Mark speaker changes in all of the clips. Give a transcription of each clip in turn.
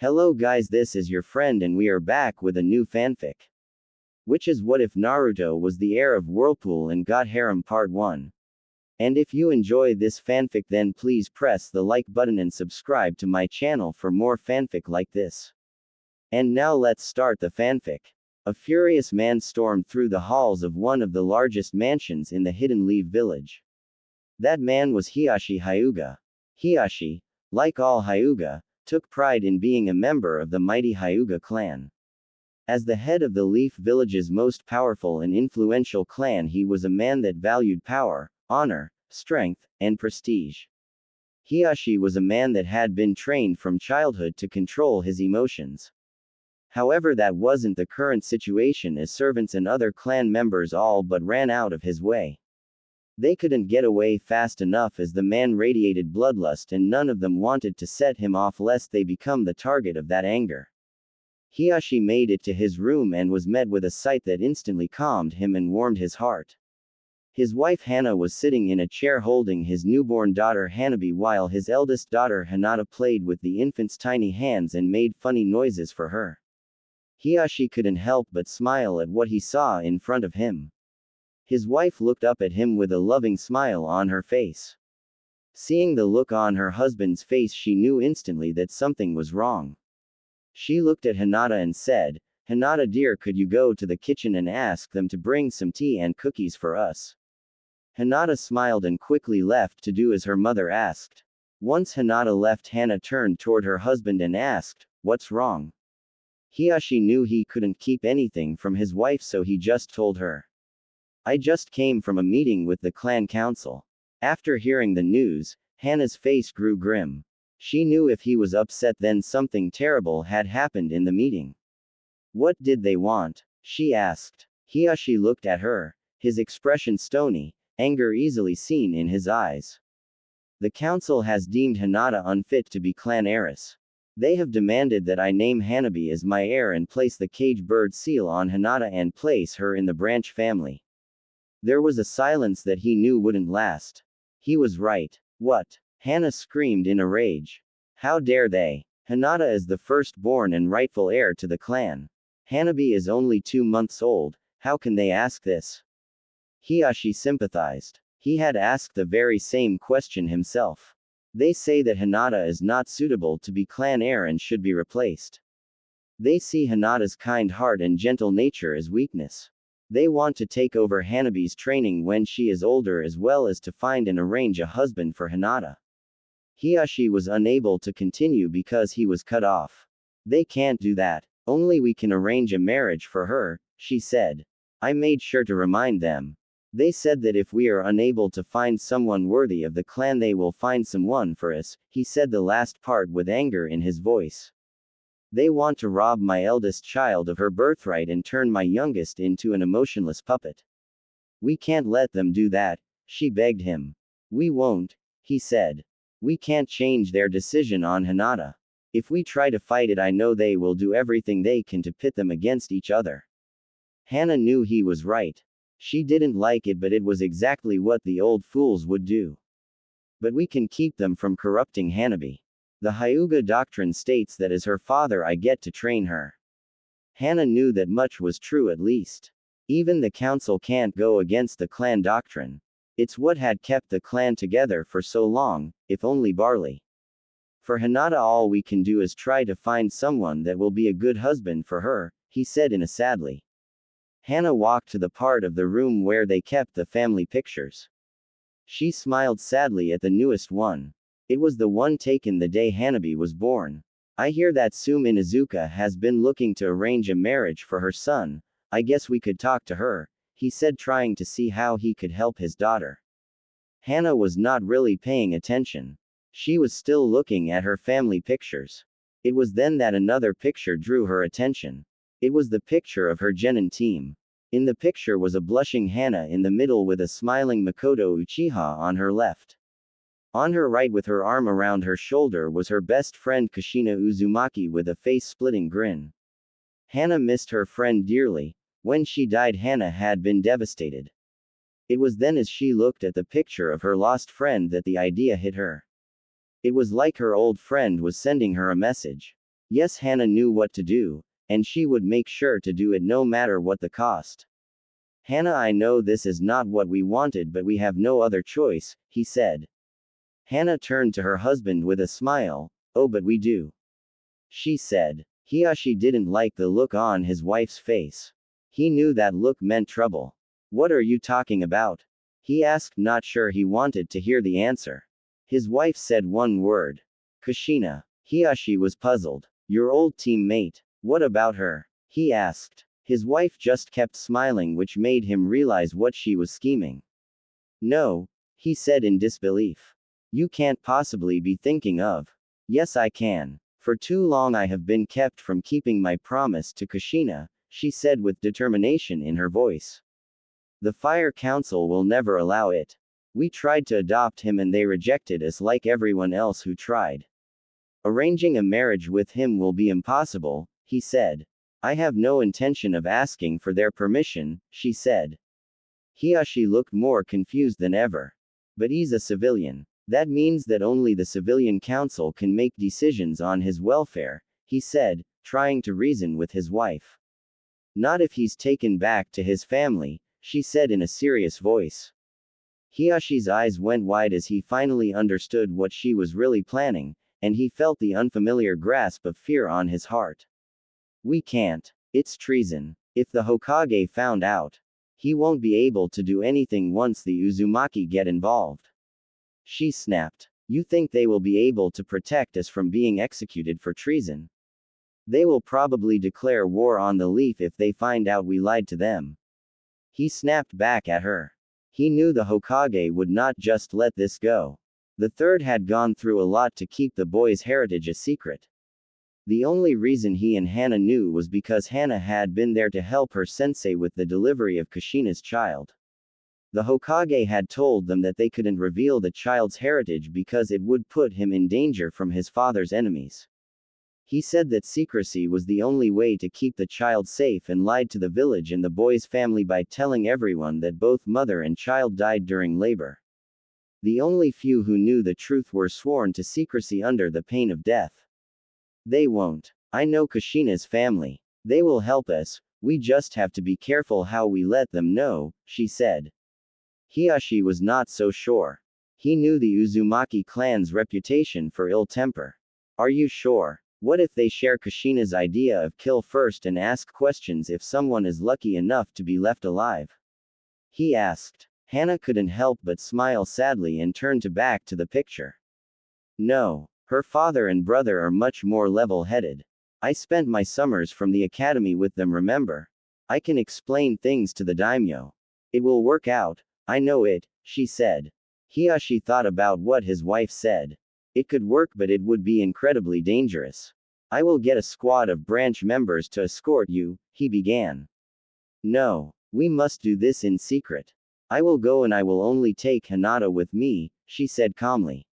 Speaker 1: Hello guys, this is your friend and we are back with a new fanfic. Which is what if Naruto was the heir of Whirlpool and got Harem Part 1. And if you enjoy this fanfic then please press the like button and subscribe to my channel for more fanfic like this. And now let's start the fanfic. A furious man stormed through the halls of one of the largest mansions in the Hidden Leaf village. That man was Hiashi Hyuga. Hiashi, like all Hyuga, took pride in being a member of the mighty Hyuga clan. As the head of the Leaf Village's most powerful and influential clan, he was a man that valued power, honor, strength, and prestige. Hiashi was a man that had been trained from childhood to control his emotions. However, that wasn't the current situation, as servants and other clan members all but ran out of his way. They couldn't get away fast enough as the man radiated bloodlust and none of them wanted to set him off lest they become the target of that anger. Hiashi made it to his room and was met with a sight that instantly calmed him and warmed his heart. His wife Hana was sitting in a chair holding his newborn daughter Hanabi while his eldest daughter Hinata played with the infant's tiny hands and made funny noises for her. Hiashi couldn't help but smile at what he saw in front of him. His wife looked up at him with a loving smile on her face. Seeing the look on her husband's face, she knew instantly that something was wrong. She looked at Hinata and said, "Hinata dear, could you go to the kitchen and ask them to bring some tea and cookies for us?" Hinata smiled and quickly left to do as her mother asked. Once Hinata left, Hana turned toward her husband and asked, "What's wrong?" Hiashi knew he couldn't keep anything from his wife, so he just told her. "I just came from a meeting with the clan council." After hearing the news, Hana's face grew grim. She knew if he was upset then something terrible had happened in the meeting. "What did they want?" she asked. Hiashi looked at her, his expression stony, anger easily seen in his eyes. "The council has deemed Hinata unfit to be clan heiress. They have demanded that I name Hanabi as my heir and place the cage bird seal on Hinata and place her in the branch family." There was a silence that he knew wouldn't last. He was right. "What?" Hana screamed in a rage. "How dare they? Hinata is the firstborn and rightful heir to the clan. Hanabi is only 2 months old, how can they ask this?" Hiashi sympathized. He had asked the very same question himself. "They say that Hinata is not suitable to be clan heir and should be replaced. They see Hinata's kind heart and gentle nature as weakness. They want to take over Hanabi's training when she is older, as well as to find and arrange a husband for Hinata." Hiashi was unable to continue because he was cut off. "They can't do that. Only we can arrange a marriage for her," she said. "I made sure to remind them. They said that if we are unable to find someone worthy of the clan, they will find someone for us." He said the last part with anger in his voice. "They want to rob my eldest child of her birthright and turn my youngest into an emotionless puppet. We can't let them do that," she begged him. "We won't," he said. "We can't change their decision on Hinata. If we try to fight it, I know they will do everything they can to pit them against each other." Hana knew he was right. She didn't like it, but it was exactly what the old fools would do. "But we can keep them from corrupting Hanabi. The Hyuga doctrine states that as her father I get to train her." Hana knew that much was true at least. Even the council can't go against the clan doctrine. It's what had kept the clan together for so long, if only barley. "For Hinata all we can do is try to find someone that will be a good husband for her," he said in a sadly. Hana walked to the part of the room where they kept the family pictures. She smiled sadly at the newest one. It was the one taken the day Hanabi was born. "I hear that Sume Inuzuka has been looking to arrange a marriage for her son. I guess we could talk to her," he said, trying to see how he could help his daughter. Hana was not really paying attention. She was still looking at her family pictures. It was then that another picture drew her attention. It was the picture of her genin team. In the picture was a blushing Hana in the middle with a smiling Makoto Uchiha on her left. On her right, with her arm around her shoulder, was her best friend Kushina Uzumaki with a face-splitting grin. Hana missed her friend dearly. When she died, Hana had been devastated. It was then, as she looked at the picture of her lost friend, that the idea hit her. It was like her old friend was sending her a message. Yes, Hana knew what to do, and she would make sure to do it no matter what the cost. Hana, I know this is not what we wanted, but we have no other choice, he said. Hana turned to her husband with a smile. Oh, but we do. She said. Hiyashi didn't like the look on his wife's face. He knew that look meant trouble. What are you talking about? He asked, not sure he wanted to hear the answer. His wife said one word. Kushina. Hiyashi was puzzled. Your old teammate. What about her? He asked. His wife just kept smiling, which made him realize what she was scheming. No, he said in disbelief. You can't possibly be thinking of. Yes, I can. For too long I have been kept from keeping my promise to Kushina, she said with determination in her voice. The Fire Council will never allow it. We tried to adopt him and they rejected us like everyone else who tried. Arranging a marriage with him will be impossible, he said. I have no intention of asking for their permission, she said. Hiyashi looked more confused than ever. But he's a civilian. That means that only the civilian council can make decisions on his welfare, he said, trying to reason with his wife. Not if he's taken back to his family, she said in a serious voice. Hiyashi's eyes went wide as he finally understood what she was really planning, and he felt the unfamiliar grasp of fear on his heart. We can't. It's treason. If the Hokage found out, he won't be able to do anything once the Uzumaki get involved. She snapped. You think they will be able to protect us from being executed for treason? They will probably declare war on the Leaf if they find out we lied to them. He snapped back at her. He knew the Hokage would not just let this go. The third had gone through a lot to keep the boy's heritage a secret. The only reason he and Hana knew was because Hana had been there to help her sensei with the delivery of Kushina's child. The Hokage had told them that they couldn't reveal the child's heritage because it would put him in danger from his father's enemies. He said that secrecy was the only way to keep the child safe and lied to the village and the boy's family by telling everyone that both mother and child died during labor. The only few who knew the truth were sworn to secrecy under the pain of death. They won't. I know Kushina's family. They will help us, we just have to be careful how we let them know, she said. Hiyashi was not so sure. He knew the Uzumaki clan's reputation for ill temper. Are you sure? What if they share Kushina's idea of kill first and ask questions if someone is lucky enough to be left alive? He asked. Hana couldn't help but smile sadly and turned back to the picture. No. Her father and brother are much more level-headed. I spent my summers from the academy with them, remember? I can explain things to the daimyo. It will work out. I know it, she said. Hiyashi thought about what his wife said. It could work, but it would be incredibly dangerous. I will get a squad of branch members to escort you, he began. No. We must do this in secret. I will go and I will only take Hinata with me, she said calmly.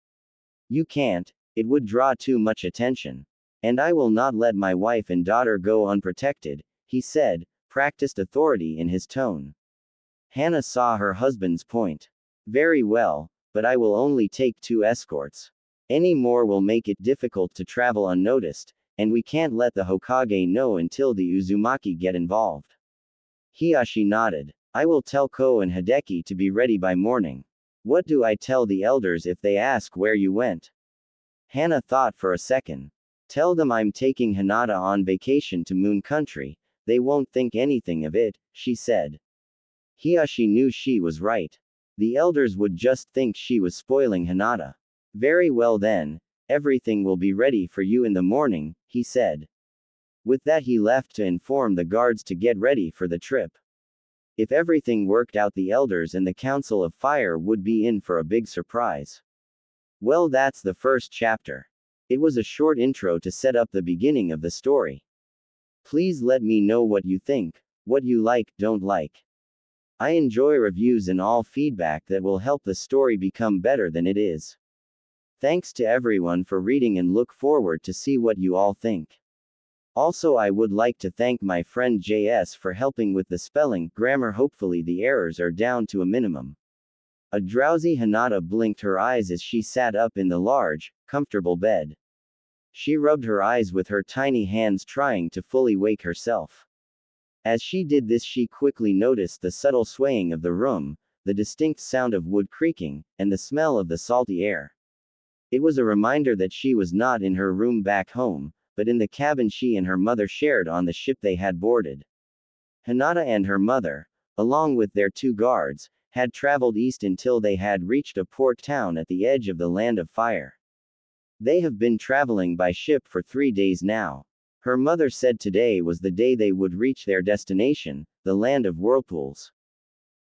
Speaker 1: You can't. It would draw too much attention. And I will not let my wife and daughter go unprotected, he said, practiced authority in his tone. Hana saw her husband's point. Very well, but I will only take 2 escorts. Any more will make it difficult to travel unnoticed, and we can't let the Hokage know until the Uzumaki get involved. Hiyashi nodded. I will tell Ko and Hideki to be ready by morning. What do I tell the elders if they ask where you went? Hana thought for a second. Tell them I'm taking Hinata on vacation to Moon Country. They won't think anything of it, she said. Hiyashi knew she was right. The elders would just think she was spoiling Hinata. Very well then, everything will be ready for you in the morning, he said. With that he left to inform the guards to get ready for the trip. If everything worked out, the elders and the Council of Fire would be in for a big surprise. Well, that's the first chapter. It was a short intro to set up the beginning of the story. Please let me know what you think, what you like, don't like. I enjoy reviews and all feedback that will help the story become better than it is. Thanks to everyone for reading and look forward to see what you all think. Also, I would like to thank my friend JS for helping with the spelling, grammar. Hopefully the errors are down to a minimum. A drowsy Hinata blinked her eyes as she sat up in the large, comfortable bed. She rubbed her eyes with her tiny hands, trying to fully wake herself. As she did this, she quickly noticed the subtle swaying of the room, the distinct sound of wood creaking, and the smell of the salty air. It was a reminder that she was not in her room back home, but in the cabin she and her mother shared on the ship they had boarded. Hinata and her mother, along with their 2 guards, had traveled east until they had reached a port town at the edge of the Land of Fire. They have been traveling by ship for 3 days now. Her mother said today was the day they would reach their destination, the Land of Whirlpools.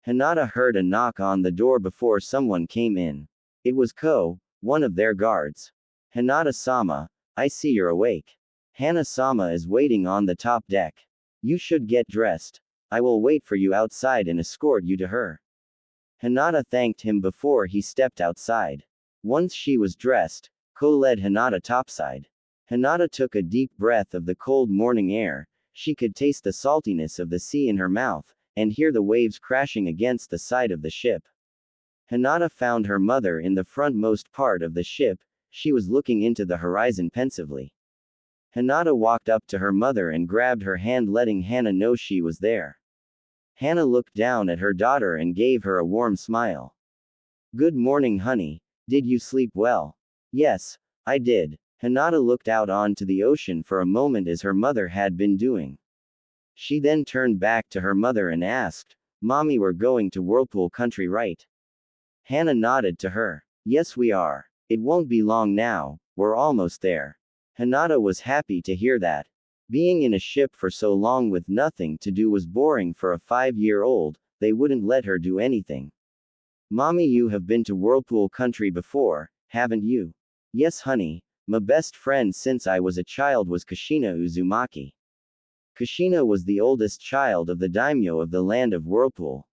Speaker 1: Hinata heard a knock on the door before someone came in. It was Ko, one of their guards. Hinata-sama, I see you're awake. Hana-sama is waiting on the top deck. You should get dressed. I will wait for you outside and escort you to her. Hinata thanked him before he stepped outside. Once she was dressed, Ko led Hinata topside. Hinata took a deep breath of the cold morning air. She could taste the saltiness of the sea in her mouth, and hear the waves crashing against the side of the ship. Hinata found her mother in the frontmost part of the ship. She was looking into the horizon pensively. Hinata walked up to her mother and grabbed her hand, letting Hana know she was there. Hana looked down at her daughter and gave her a warm smile. Good morning, honey. Did you sleep well? Yes, I did. Hinata looked out onto the ocean for a moment as her mother had been doing. She then turned back to her mother and asked, Mommy, we're going to Whirlpool country, right? Hana nodded to her. Yes, we are. It won't be long now, we're almost there. Hinata was happy to hear that. Being in a ship for so long with nothing to do was boring for a 5-year-old, they wouldn't let her do anything. Mommy, you have been to Whirlpool country before, haven't you? Yes, honey. My best friend since I was a child was Kushina Uzumaki. Kushina was the oldest child of the daimyo of the Land of Whirlpool.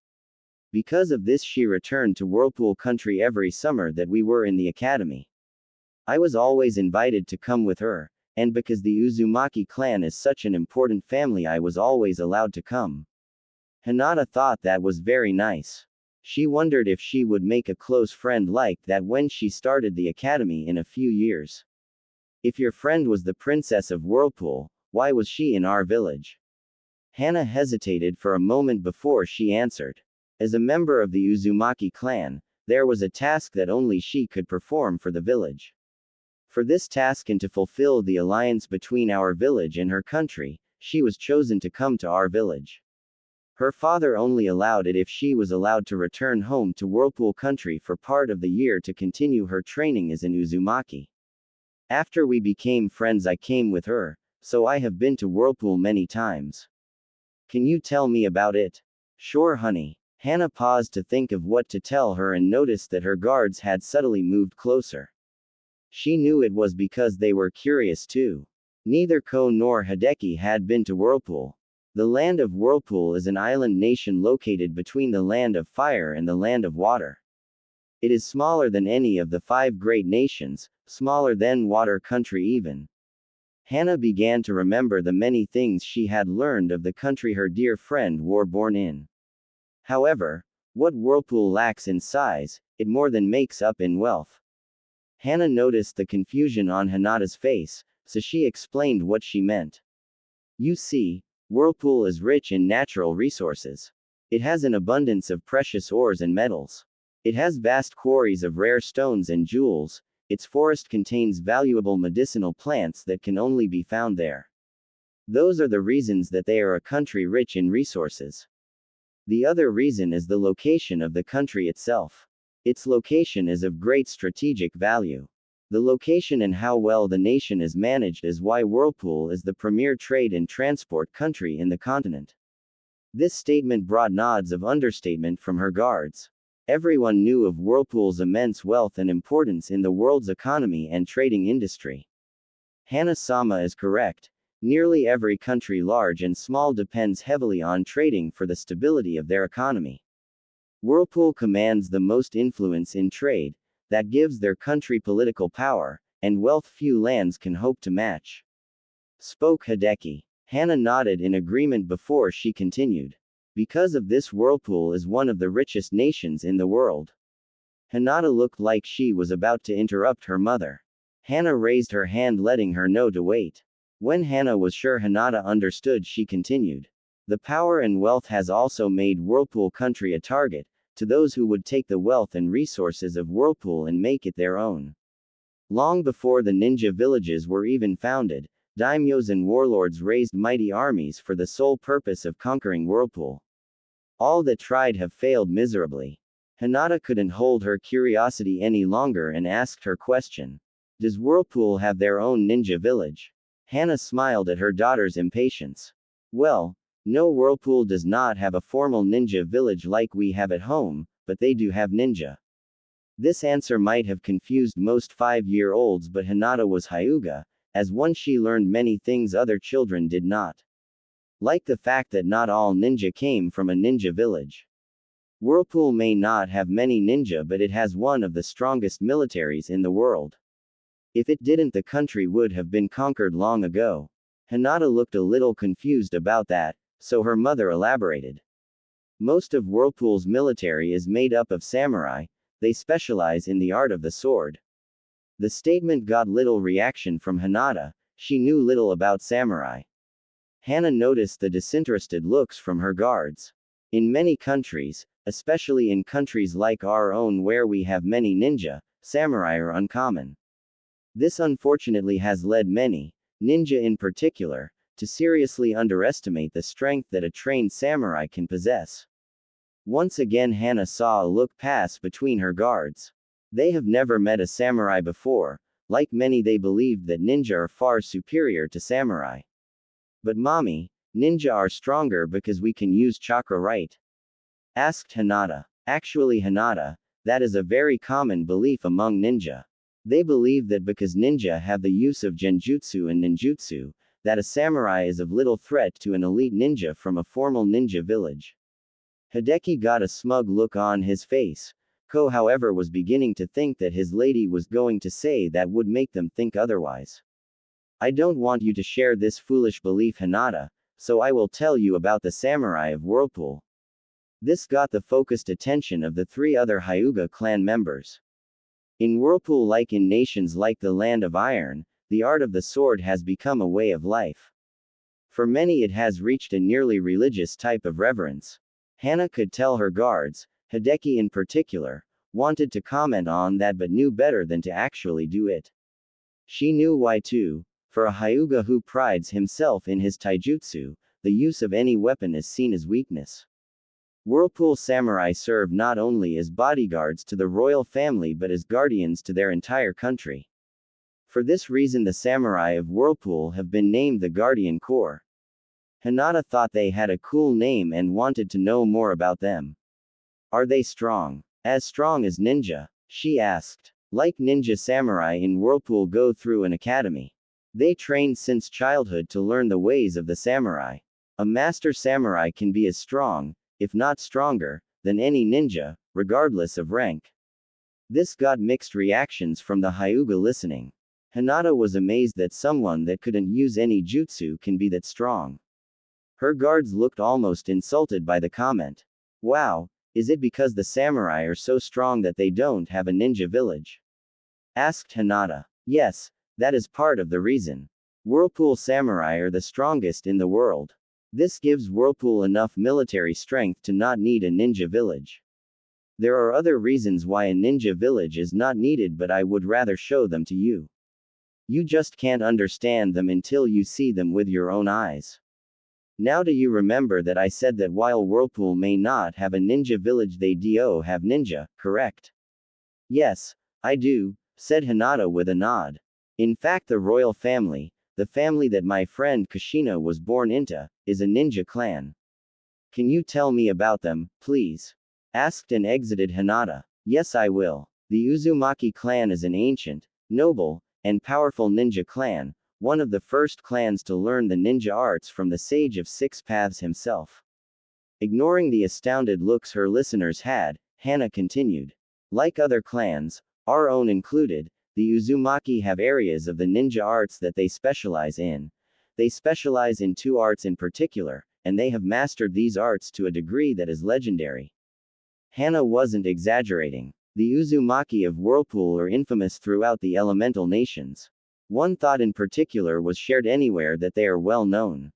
Speaker 1: Because of this, she returned to Whirlpool country every summer that we were in the academy. I was always invited to come with her, and because the Uzumaki clan is such an important family, I was always allowed to come. Hinata thought that was very nice. She wondered if she would make a close friend like that when she started the academy in a few years. If your friend was the princess of Whirlpool, why was she in our village? Hana hesitated for a moment before she answered. As a member of the Uzumaki clan, there was a task that only she could perform for the village. For this task and to fulfill the alliance between our village and her country, she was chosen to come to our village. Her father only allowed it if she was allowed to return home to Whirlpool country for part of the year to continue her training as an Uzumaki. After we became friends, I came with her, so I have been to Whirlpool many times. Can you tell me about it? Sure, honey. Hana paused to think of what to tell her and noticed that her guards had subtly moved closer. She knew it was because they were curious too. Neither Ko nor Hideki had been to Whirlpool. The Land of Whirlpool is an island nation located between the Land of Fire and the Land of Water. It is smaller than any of the 5 great nations, smaller than Water Country even. Hana began to remember the many things she had learned of the country her dear friend war born in. However, what Whirlpool lacks in size, it more than makes up in wealth. Hana noticed the confusion on Hinata's face, so she explained what she meant. You see, Whirlpool is rich in natural resources. It has an abundance of precious ores and metals. It has vast quarries of rare stones and jewels. Its forest contains valuable medicinal plants that can only be found there. Those are the reasons that they are a country rich in resources. The other reason is the location of the country itself. Its location is of great strategic value. The location and how well the nation is managed is why Whirlpool is the premier trade and transport country in the continent. This statement brought nods of understatement from her guards. Everyone knew of Whirlpool's immense wealth and importance in the world's economy and trading industry. Hana-sama is correct. Nearly every country, large and small, depends heavily on trading for the stability of their economy. Whirlpool commands the most influence in trade, that gives their country political power, and wealth few lands can hope to match. Spoke Hideki. Hana nodded in agreement before she continued. Because of this, Whirlpool is one of the richest nations in the world. Hinata looked like she was about to interrupt her mother. Hana raised her hand, letting her know to wait. When Hana was sure Hinata understood, she continued. The power and wealth has also made Whirlpool country a target, to those who would take the wealth and resources of Whirlpool and make it their own. Long before the ninja villages were even founded, daimyos and warlords raised mighty armies for the sole purpose of conquering Whirlpool. All that tried have failed miserably. Hinata couldn't hold her curiosity any longer and asked her question. Does Whirlpool have their own ninja village? Hana smiled at her daughter's impatience. Well, no, Whirlpool does not have a formal ninja village like we have at home, but they do have ninja. This answer might have confused most 5-year-olds, but Hinata was Hyuga, as once she learned many things other children did not. Like the fact that not all ninja came from a ninja village. Whirlpool may not have many ninja, but it has one of the strongest militaries in the world. If it didn't, the country would have been conquered long ago. Hinata looked a little confused about that, so her mother elaborated. Most of Whirlpool's military is made up of samurai, they specialize in the art of the sword. The statement got little reaction from Hinata, she knew little about samurai. Hana noticed the disinterested looks from her guards. In many countries, especially in countries like our own where we have many ninja, samurai are uncommon. This unfortunately has led many, ninja in particular, to seriously underestimate the strength that a trained samurai can possess. Once again Hana saw a look pass between her guards. They have never met a samurai before, like many they believed that ninja are far superior to samurai. But mommy, ninja are stronger because we can use chakra, right? Asked Hinata. Actually Hinata, that is a very common belief among ninja. They believe that because ninja have the use of genjutsu and ninjutsu, that a samurai is of little threat to an elite ninja from a formal ninja village. Hideki got a smug look on his face. Ko, however, was beginning to think that his lady was going to say that would make them think otherwise. I don't want you to share this foolish belief, Hinata, so I will tell you about the samurai of Whirlpool. This got the focused attention of the 3 other Hyuga clan members. In Whirlpool, like in nations like the Land of Iron, the art of the sword has become a way of life. For many it has reached a nearly religious type of reverence. Hana could tell her guards, Hideki in particular, wanted to comment on that but knew better than to actually do it. She knew why too. For a Hyuga who prides himself in his taijutsu, the use of any weapon is seen as weakness. Whirlpool samurai serve not only as bodyguards to the royal family but as guardians to their entire country. For this reason the samurai of Whirlpool have been named the Guardian Corps. Hinata thought they had a cool name and wanted to know more about them. Are they strong? As strong as ninja? She asked. Like ninja, samurai in Whirlpool go through an academy. They train since childhood to learn the ways of the samurai. A master samurai can be as strong, if not stronger, than any ninja, regardless of rank. This got mixed reactions from the Hyuga listening. Hinata was amazed that someone that couldn't use any jutsu can be that strong. Her guards looked almost insulted by the comment. Wow, is it because the samurai are so strong that they don't have a ninja village? Asked Hinata. Yes, that is part of the reason. Whirlpool samurai are the strongest in the world. This gives Whirlpool enough military strength to not need a ninja village. There are other reasons why a ninja village is not needed, but I would rather show them to you. You just can't understand them until you see them with your own eyes. Now do you remember that I said that while Whirlpool may not have a ninja village they do have ninja, correct? Yes, I do, said Hinata with a nod. In fact the royal family, the family that my friend Kushina was born into, is a ninja clan. Can you tell me about them, please? Asked and exited Hinata. Yes, I will. The Uzumaki clan is an ancient, noble, and powerful ninja clan, one of the first clans to learn the ninja arts from the Sage of Six Paths himself. Ignoring the astounded looks her listeners had, Hana continued. Like other clans, our own included, the Uzumaki have areas of the ninja arts that they specialize in. They specialize in 2 arts in particular, and they have mastered these arts to a degree that is legendary. Hana wasn't exaggerating. The Uzumaki of Whirlpool are infamous throughout the elemental nations. One thought in particular was shared anywhere that they are well known.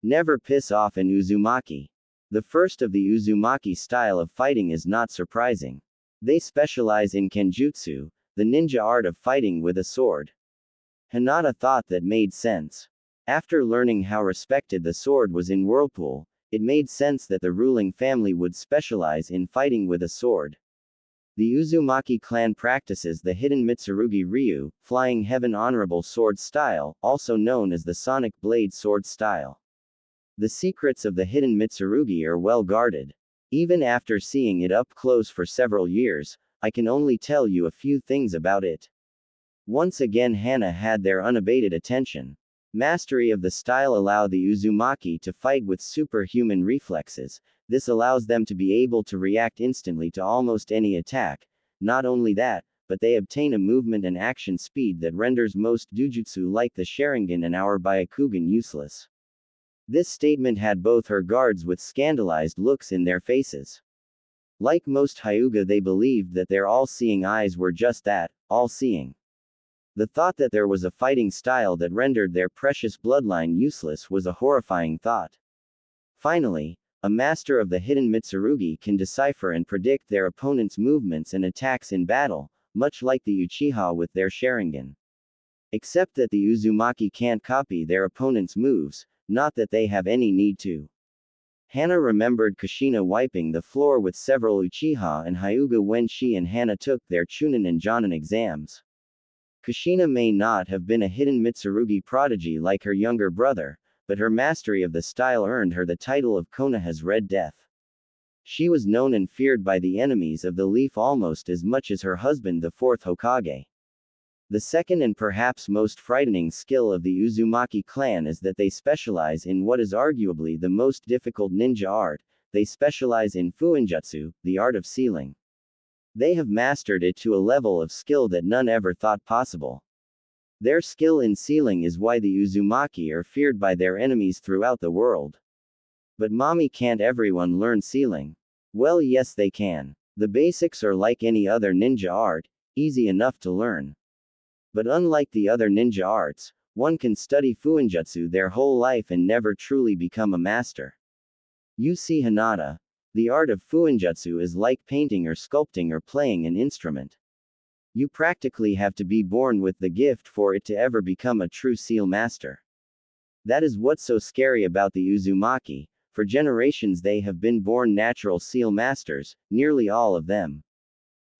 Speaker 1: Never piss off an Uzumaki. The first of the Uzumaki style of fighting is not surprising. They specialize in kenjutsu, the ninja art of fighting with a sword. Hinata thought that made sense. After learning how respected the sword was in Whirlpool, it made sense that the ruling family would specialize in fighting with a sword. The Uzumaki clan practices the hidden Mitsurugi Ryu, Flying Heaven Honorable Sword style, also known as the Sonic Blade Sword style. The secrets of the hidden Mitsurugi are well guarded. Even after seeing it up close for several years, I can only tell you a few things about it. Once again Hana had their unabated attention. Mastery of the style allow the Uzumaki to fight with superhuman reflexes. This allows them to be able to react instantly to almost any attack. Not only that, but they obtain a movement and action speed that renders most Dujutsu like the Sharingan and our Byakugan useless. This statement had both her guards with scandalized looks in their faces. Like most Hyuga, they believed that their all-seeing eyes were just that, all-seeing. The thought that there was a fighting style that rendered their precious bloodline useless was a horrifying thought. Finally, a master of the hidden Mitsurugi can decipher and predict their opponent's movements and attacks in battle, much like the Uchiha with their Sharingan. Except that the Uzumaki can't copy their opponent's moves, not that they have any need to. Hana remembered Kushina wiping the floor with several Uchiha and Hyuga when she and Hana took their Chunin and Jonin exams. Kushina may not have been a hidden Mitsurugi prodigy like her younger brother, but her mastery of the style earned her the title of Konoha's Red Death. She was known and feared by the enemies of the Leaf almost as much as her husband, the fourth Hokage. The second and perhaps most frightening skill of the Uzumaki clan is that they specialize in what is arguably the most difficult ninja art. They specialize in fuinjutsu, the art of sealing. They have mastered it to a level of skill that none ever thought possible. Their skill in sealing is why the Uzumaki are feared by their enemies throughout the world. But mommy, can't everyone learn sealing? Well, yes they can. The basics are like any other ninja art, easy enough to learn. But unlike the other ninja arts, one can study fuinjutsu their whole life and never truly become a master. You see, Hinata, the art of fuinjutsu is like painting or sculpting or playing an instrument. You practically have to be born with the gift for it to ever become a true seal master. That is what's so scary about the Uzumaki. For generations they have been born natural seal masters, nearly all of them.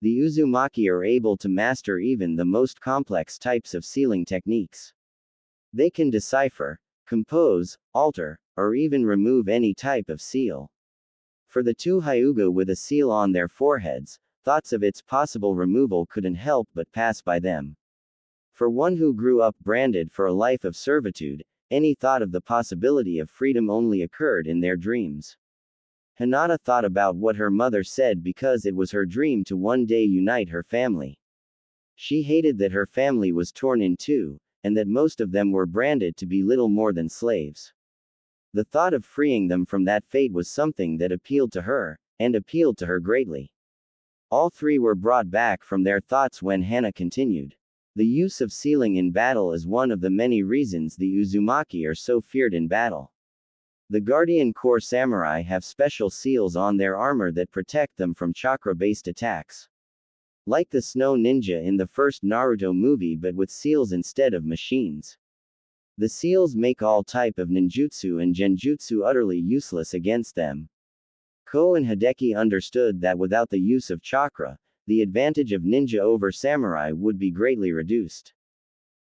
Speaker 1: The Uzumaki are able to master even the most complex types of sealing techniques. They can decipher, compose, alter, or even remove any type of seal. For the two Hyuga with a seal on their foreheads, thoughts of its possible removal couldn't help but pass by them. For one who grew up branded for a life of servitude, any thought of the possibility of freedom only occurred in their dreams. Hinata thought about what her mother said because it was her dream to one day unite her family. She hated that her family was torn in two, and that most of them were branded to be little more than slaves. The thought of freeing them from that fate was something that appealed to her, and appealed to her greatly. All three were brought back from their thoughts when Hana continued. The use of sealing in battle is one of the many reasons the Uzumaki are so feared in battle. The Guardian Corps samurai have special seals on their armor that protect them from chakra-based attacks. Like the snow ninja in the first Naruto movie, but with seals instead of machines. The seals make all type of ninjutsu and genjutsu utterly useless against them. Ko and Hideki understood that without the use of chakra, the advantage of ninja over samurai would be greatly reduced.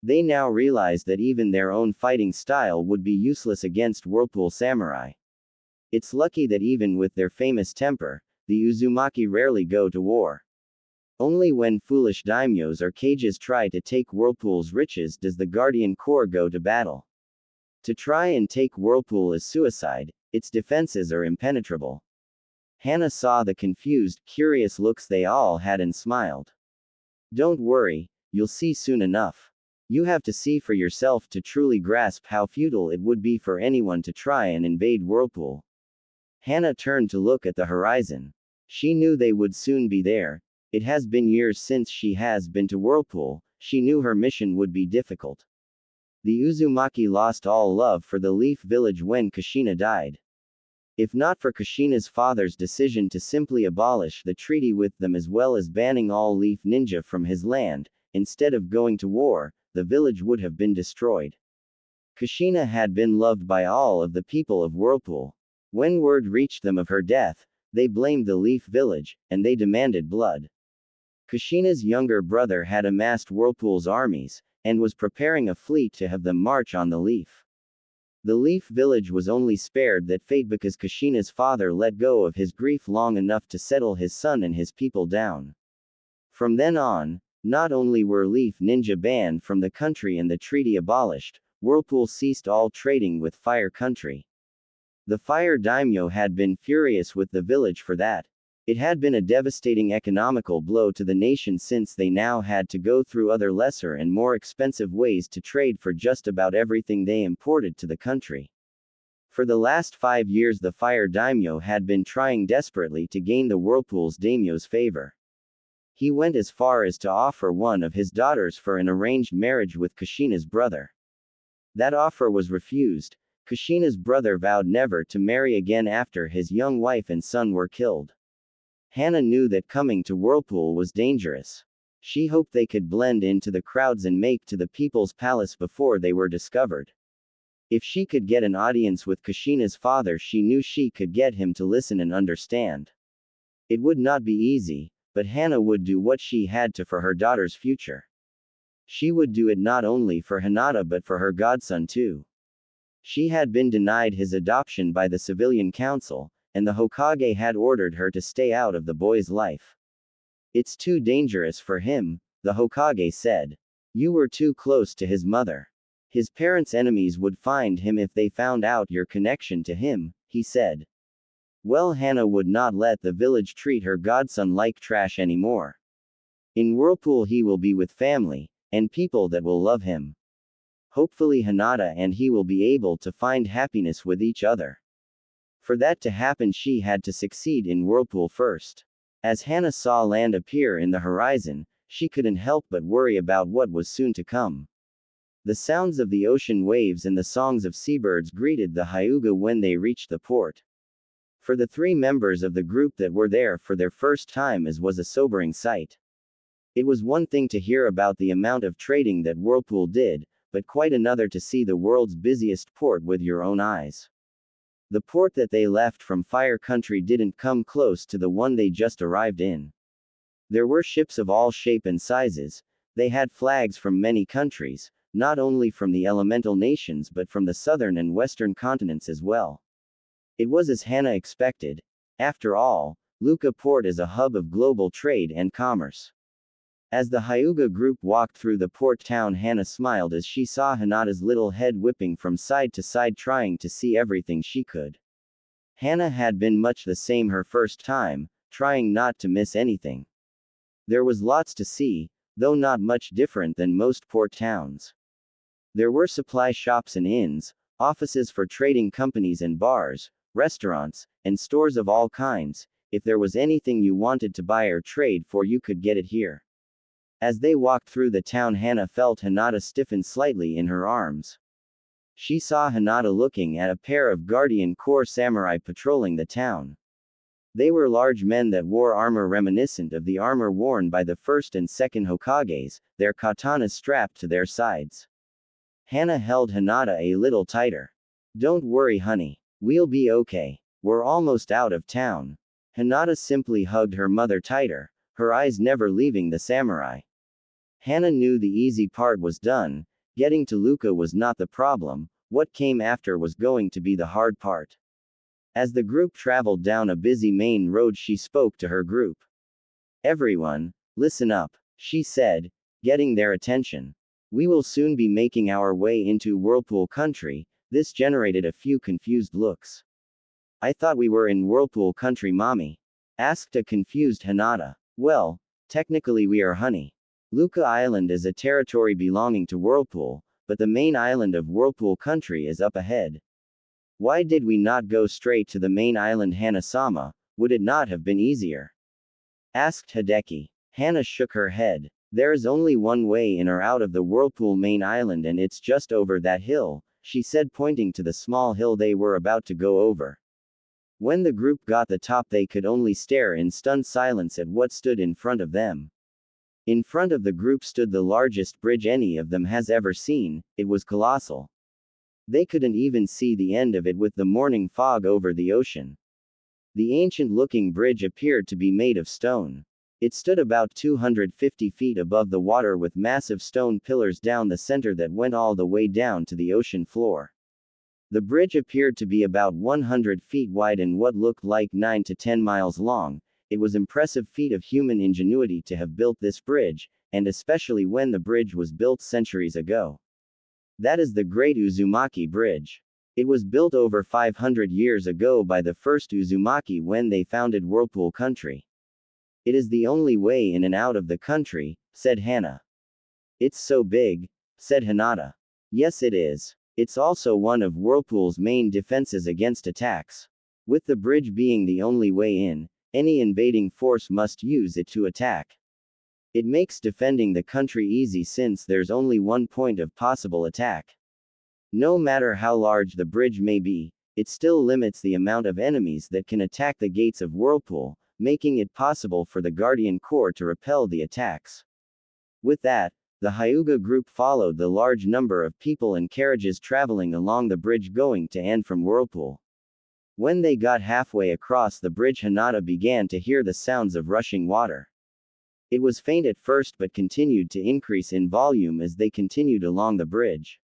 Speaker 1: They now realized that even their own fighting style would be useless against Whirlpool samurai. It's lucky that even with their famous temper, the Uzumaki rarely go to war. Only when foolish daimyos or cages try to take Whirlpool's riches does the Guardian Corps go to battle. To try and take Whirlpool is suicide, its defenses are impenetrable. Hana saw the confused, curious looks they all had and smiled. Don't worry, you'll see soon enough. You have to see for yourself to truly grasp how futile it would be for anyone to try and invade Whirlpool. Hana turned to look at the horizon. She knew they would soon be there. It has been years since she has been to Whirlpool, she knew her mission would be difficult. The Uzumaki lost all love for the Leaf Village when Kushina died. If not for Kushina's father's decision to simply abolish the treaty with them as well as banning all Leaf Ninja from his land, instead of going to war, the village would have been destroyed. Kushina had been loved by all of the people of Whirlpool. When word reached them of her death, they blamed the Leaf Village, and they demanded blood. Kushina's younger brother had amassed Whirlpool's armies, and was preparing a fleet to have them march on the Leaf. The Leaf Village was only spared that fate because Kushina's father let go of his grief long enough to settle his son and his people down. From then on, not only were Leaf Ninja banned from the country and the treaty abolished, Whirlpool ceased all trading with Fire Country. The Fire Daimyo had been furious with the village for that. It had been a devastating economical blow to the nation since they now had to go through other lesser and more expensive ways to trade for just about everything they imported to the country. For the last 5 years the Fire Daimyo had been trying desperately to gain the Whirlpool's daimyo's favor. He went as far as to offer one of his daughters for an arranged marriage with Kushina's brother. That offer was refused. Kushina's brother vowed never to marry again after his young wife and son were killed. Hana knew that coming to Whirlpool was dangerous. She hoped they could blend into the crowds and make to the people's palace before they were discovered. If she could get an audience with Kushina's father, she knew she could get him to listen and understand. It would not be easy, but Hana would do what she had to for her daughter's future. She would do it not only for Hinata but for her godson too. She had been denied his adoption by the civilian council, and the Hokage had ordered her to stay out of the boy's life. It's too dangerous for him, the Hokage said. You were too close to his mother. His parents' enemies would find him if they found out your connection to him, he said. Well, Hana would not let the village treat her godson like trash anymore. In Whirlpool he will be with family, and people that will love him. Hopefully Hinata and he will be able to find happiness with each other. For that to happen she had to succeed in Whirlpool first. As Hana saw land appear in the horizon, she couldn't help but worry about what was soon to come. The sounds of the ocean waves and the songs of seabirds greeted the Hyuga when they reached the port. For the 3 members of the group that were there for their first time it was a sobering sight. It was one thing to hear about the amount of trading that Whirlpool did, but quite another to see the world's busiest port with your own eyes. The port that they left from Fire Country didn't come close to the one they just arrived in. There were ships of all shape and sizes. They had flags from many countries, not only from the elemental nations but from the southern and western continents as well. It was as Hana expected. After all, Luka Port is a hub of global trade and commerce. As the Hyuga group walked through the port town, Hana smiled as she saw Hinata's little head whipping from side to side trying to see everything she could. Hana had been much the same her first time, trying not to miss anything. There was lots to see, though not much different than most port towns. There were supply shops and inns, offices for trading companies and bars, restaurants, and stores of all kinds. If there was anything you wanted to buy or trade for, you could get it here. As they walked through the town, Hana felt Hinata stiffen slightly in her arms. She saw Hinata looking at a pair of Guardian Corps samurai patrolling the town. They were large men that wore armor reminiscent of the armor worn by the first and second Hokages, their katanas strapped to their sides. Hana held Hinata a little tighter. Don't worry, honey. We'll be okay. We're almost out of town. Hinata simply hugged her mother tighter, her eyes never leaving the samurai. Hana knew the easy part was done. Getting to Luka was not the problem. What came after was going to be the hard part. As the group traveled down a busy main road, she spoke to her group. Everyone, listen up, she said, getting their attention. We will soon be making our way into Whirlpool Country. This generated a few confused looks. I thought we were in Whirlpool Country, mommy, asked a confused Hinata. Well, technically we are, honey. Luka Island is a territory belonging to Whirlpool, but the main island of Whirlpool Country is up ahead. Why did we not go straight to the main island, Hana-sama? Would it not have been easier? Asked Hideki. Hannah shook her head. There is only one way in or out of the Whirlpool main island, and it's just over that hill, she said, pointing to the small hill they were about to go over. When the group got the top, they could only stare in stunned silence at what stood in front of them. In front of the group stood the largest bridge any of them has ever seen. It was colossal. They couldn't even see the end of it with the morning fog over the ocean. The ancient-looking bridge appeared to be made of stone. It stood about 250 feet above the water with massive stone pillars down the center that went all the way down to the ocean floor. The bridge appeared to be about 100 feet wide and what looked like 9 to 10 miles long. It was an impressive feat of human ingenuity to have built this bridge, and especially when the bridge was built centuries ago. That is the Great Uzumaki Bridge. It was built over 500 years ago by the first Uzumaki when they founded Whirlpool country. It is the only way in and out of the country, said Hannah. It's so big, said Hinata. Yes, it is. It's also one of Whirlpool's main defenses against attacks. With the bridge being the only way in, any invading force must use it to attack. It makes defending the country easy since there's only one point of possible attack. No matter how large the bridge may be, it still limits the amount of enemies that can attack the gates of Whirlpool, making it possible for the Guardian Corps to repel the attacks. With that, the Hyuga group followed the large number of people and carriages traveling along the bridge going to and from Whirlpool. When they got halfway across the bridge, Hinata began to hear the sounds of rushing water. It was faint at first but continued to increase in volume as they continued along the bridge.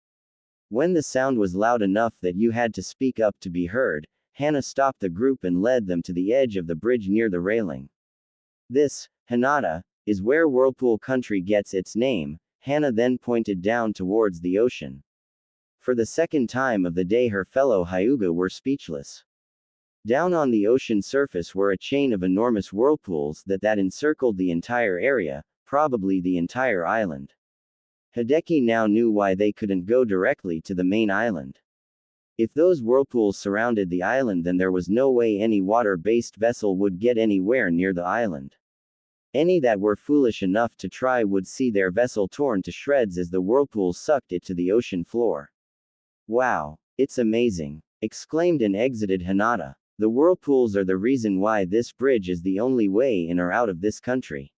Speaker 1: When the sound was loud enough that you had to speak up to be heard, Hannah stopped the group and led them to the edge of the bridge near the railing. This, Hinata, is where Whirlpool country gets its name. Hannah then pointed down towards the ocean. For the second time of the day, her fellow Hyuga were speechless. Down on the ocean surface were a chain of enormous whirlpools that encircled the entire area, probably the entire island. Hideki now knew why they couldn't go directly to the main island. If those whirlpools surrounded the island, then there was no way any water-based vessel would get anywhere near the island. Any that were foolish enough to try would see their vessel torn to shreds as the whirlpools sucked it to the ocean floor. Wow, it's amazing, exclaimed and exited Hinata. The whirlpools are the reason why this bridge is the only way in or out of this country.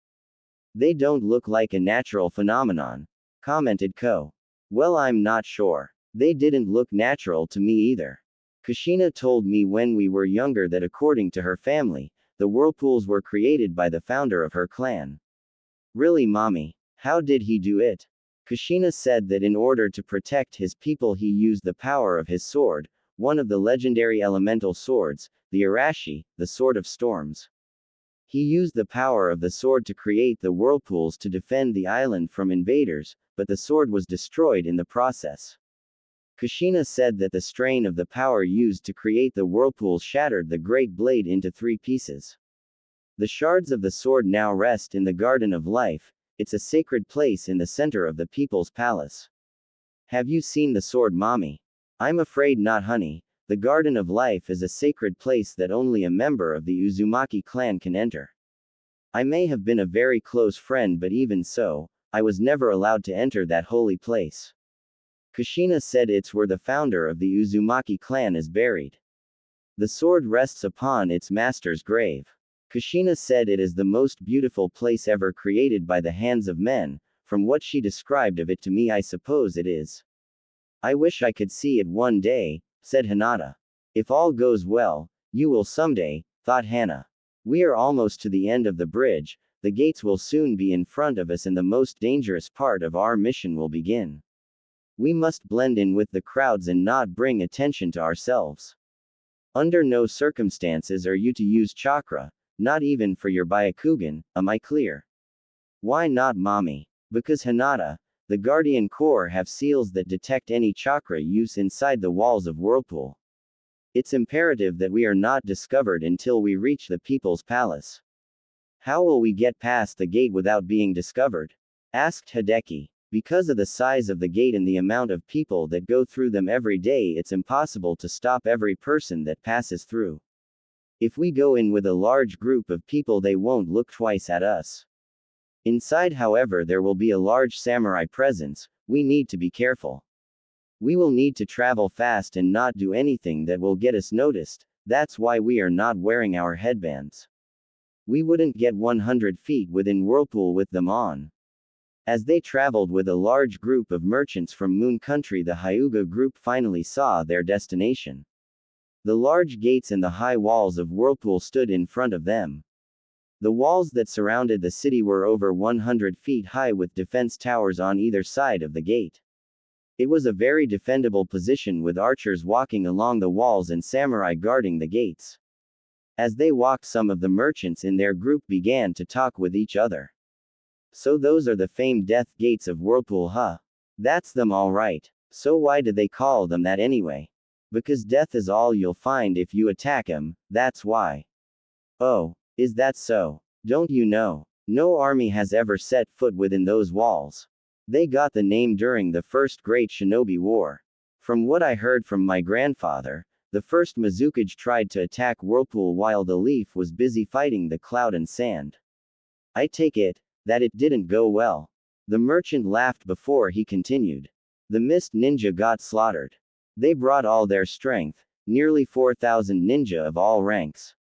Speaker 1: They don't look like a natural phenomenon, commented Ko. Well, I'm not sure. They didn't look natural to me either. Kushina told me when we were younger that according to her family, the whirlpools were created by the founder of her clan. Really, mommy? How did he do it? Kushina said that in order to protect his people he used the power of his sword, one of the legendary elemental swords, the Arashi, the Sword of Storms. He used the power of the sword to create the whirlpools to defend the island from invaders, but the sword was destroyed in the process. Kushina said that the strain of the power used to create the whirlpools shattered the great blade into 3 pieces. The shards of the sword now rest in the Garden of Life. It's a sacred place in the center of the People's Palace. Have you seen the sword, mommy? I'm afraid not, honey. The Garden of Life is a sacred place that only a member of the Uzumaki clan can enter. I may have been a very close friend, but even so, I was never allowed to enter that holy place. Kushina said it's where the founder of the Uzumaki clan is buried. The sword rests upon its master's grave. Kushina said it is the most beautiful place ever created by the hands of men. From what she described of it to me, I suppose it is. I wish I could see it one day, said Hinata. If all goes well, you will someday, thought Hannah. We are almost to the end of the bridge. The gates will soon be in front of us and the most dangerous part of our mission will begin. We must blend in with the crowds and not bring attention to ourselves. Under no circumstances are you to use chakra, not even for your Byakugan, am I clear? Why not, mommy? Because Hinata, the Guardian Corps have seals that detect any chakra use inside the walls of Whirlpool. It's imperative that we are not discovered until we reach the People's Palace. How will we get past the gate without being discovered? Asked Hideki. Because of the size of the gate and the amount of people that go through them every day, it's impossible to stop every person that passes through. If we go in with a large group of people, they won't look twice at us. Inside, however, there will be a large samurai presence. We need to be careful. We will need to travel fast and not do anything that will get us noticed. That's why we are not wearing our headbands. We wouldn't get 100 feet within Whirlpool with them on. As they traveled with a large group of merchants from Moon Country, the Hyuga group finally saw their destination. The large gates and the high walls of Whirlpool stood in front of them. The walls that surrounded the city were over 100 feet high with defense towers on either side of the gate. It was a very defendable position with archers walking along the walls and samurai guarding the gates. As they walked, some of the merchants in their group began to talk with each other. So those are the famed death gates of Whirlpool, huh? That's them all right. So why do they call them that anyway? Because death is all you'll find if you attack 'em, that's why. Oh, is that so? Don't you know? No army has ever set foot within those walls. They got the name during the First Great Shinobi War. From what I heard from my grandfather, the first Mizukage tried to attack Whirlpool while the Leaf was busy fighting the Cloud and Sand. I take it that it didn't go well. The merchant laughed before he continued. The Mist Ninja got slaughtered. They brought all their strength, nearly 4,000 ninja of all ranks.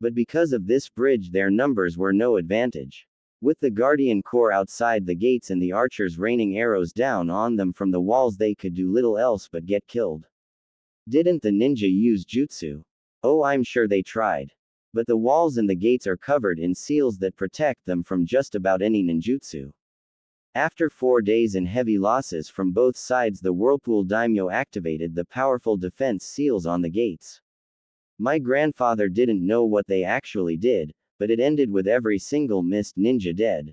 Speaker 1: But because of this bridge, their numbers were no advantage. With the Guardian Corps outside the gates and the archers raining arrows down on them from the walls, they could do little else but get killed. Didn't the ninja use jutsu? Oh, I'm sure they tried. But the walls and the gates are covered in seals that protect them from just about any ninjutsu. After 4 days and heavy losses from both sides, the Whirlpool daimyo activated the powerful defense seals on the gates. My grandfather didn't know what they actually did, but it ended with every single Mist Ninja dead.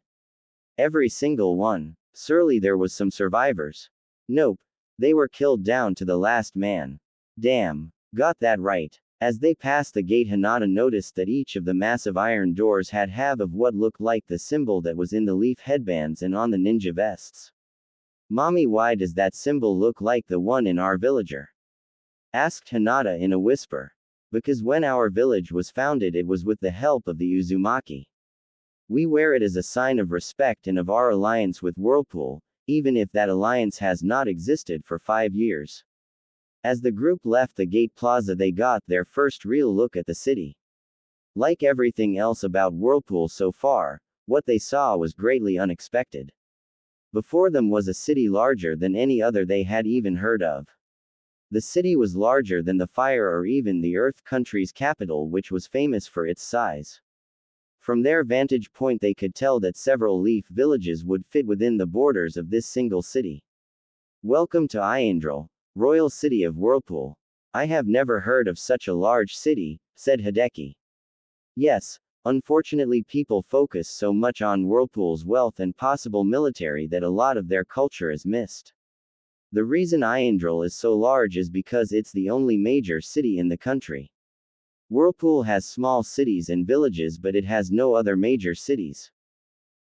Speaker 1: Every single one. Surely there was some survivors. Nope. They were killed down to the last man. Damn. Got that right. As they passed the gate, Hinata noticed that each of the massive iron doors had half of what looked like the symbol that was in the leaf headbands and on the ninja vests. Mommy, why does that symbol look like the one in our villager? Asked Hinata in a whisper. Because when our village was founded, it was with the help of the Uzumaki. We wear it as a sign of respect and of our alliance with Whirlpool, even if that alliance has not existed for 5 years. As the group left the gate plaza, they got their first real look at the city. Like everything else about Whirlpool so far, what they saw was greatly unexpected. Before them was a city larger than any other they had even heard of. The city was larger than the Fire or even the Earth country's capital, which was famous for its size. From their vantage point, they could tell that several leaf villages would fit within the borders of this single city. Welcome to Iandril, royal city of Whirlpool. I have never heard of such a large city, said Hideki. Yes, unfortunately people focus so much on Whirlpool's wealth and possible military that a lot of their culture is missed. The reason Iandril is so large is because it's the only major city in the country. Whirlpool has small cities and villages, but it has no other major cities.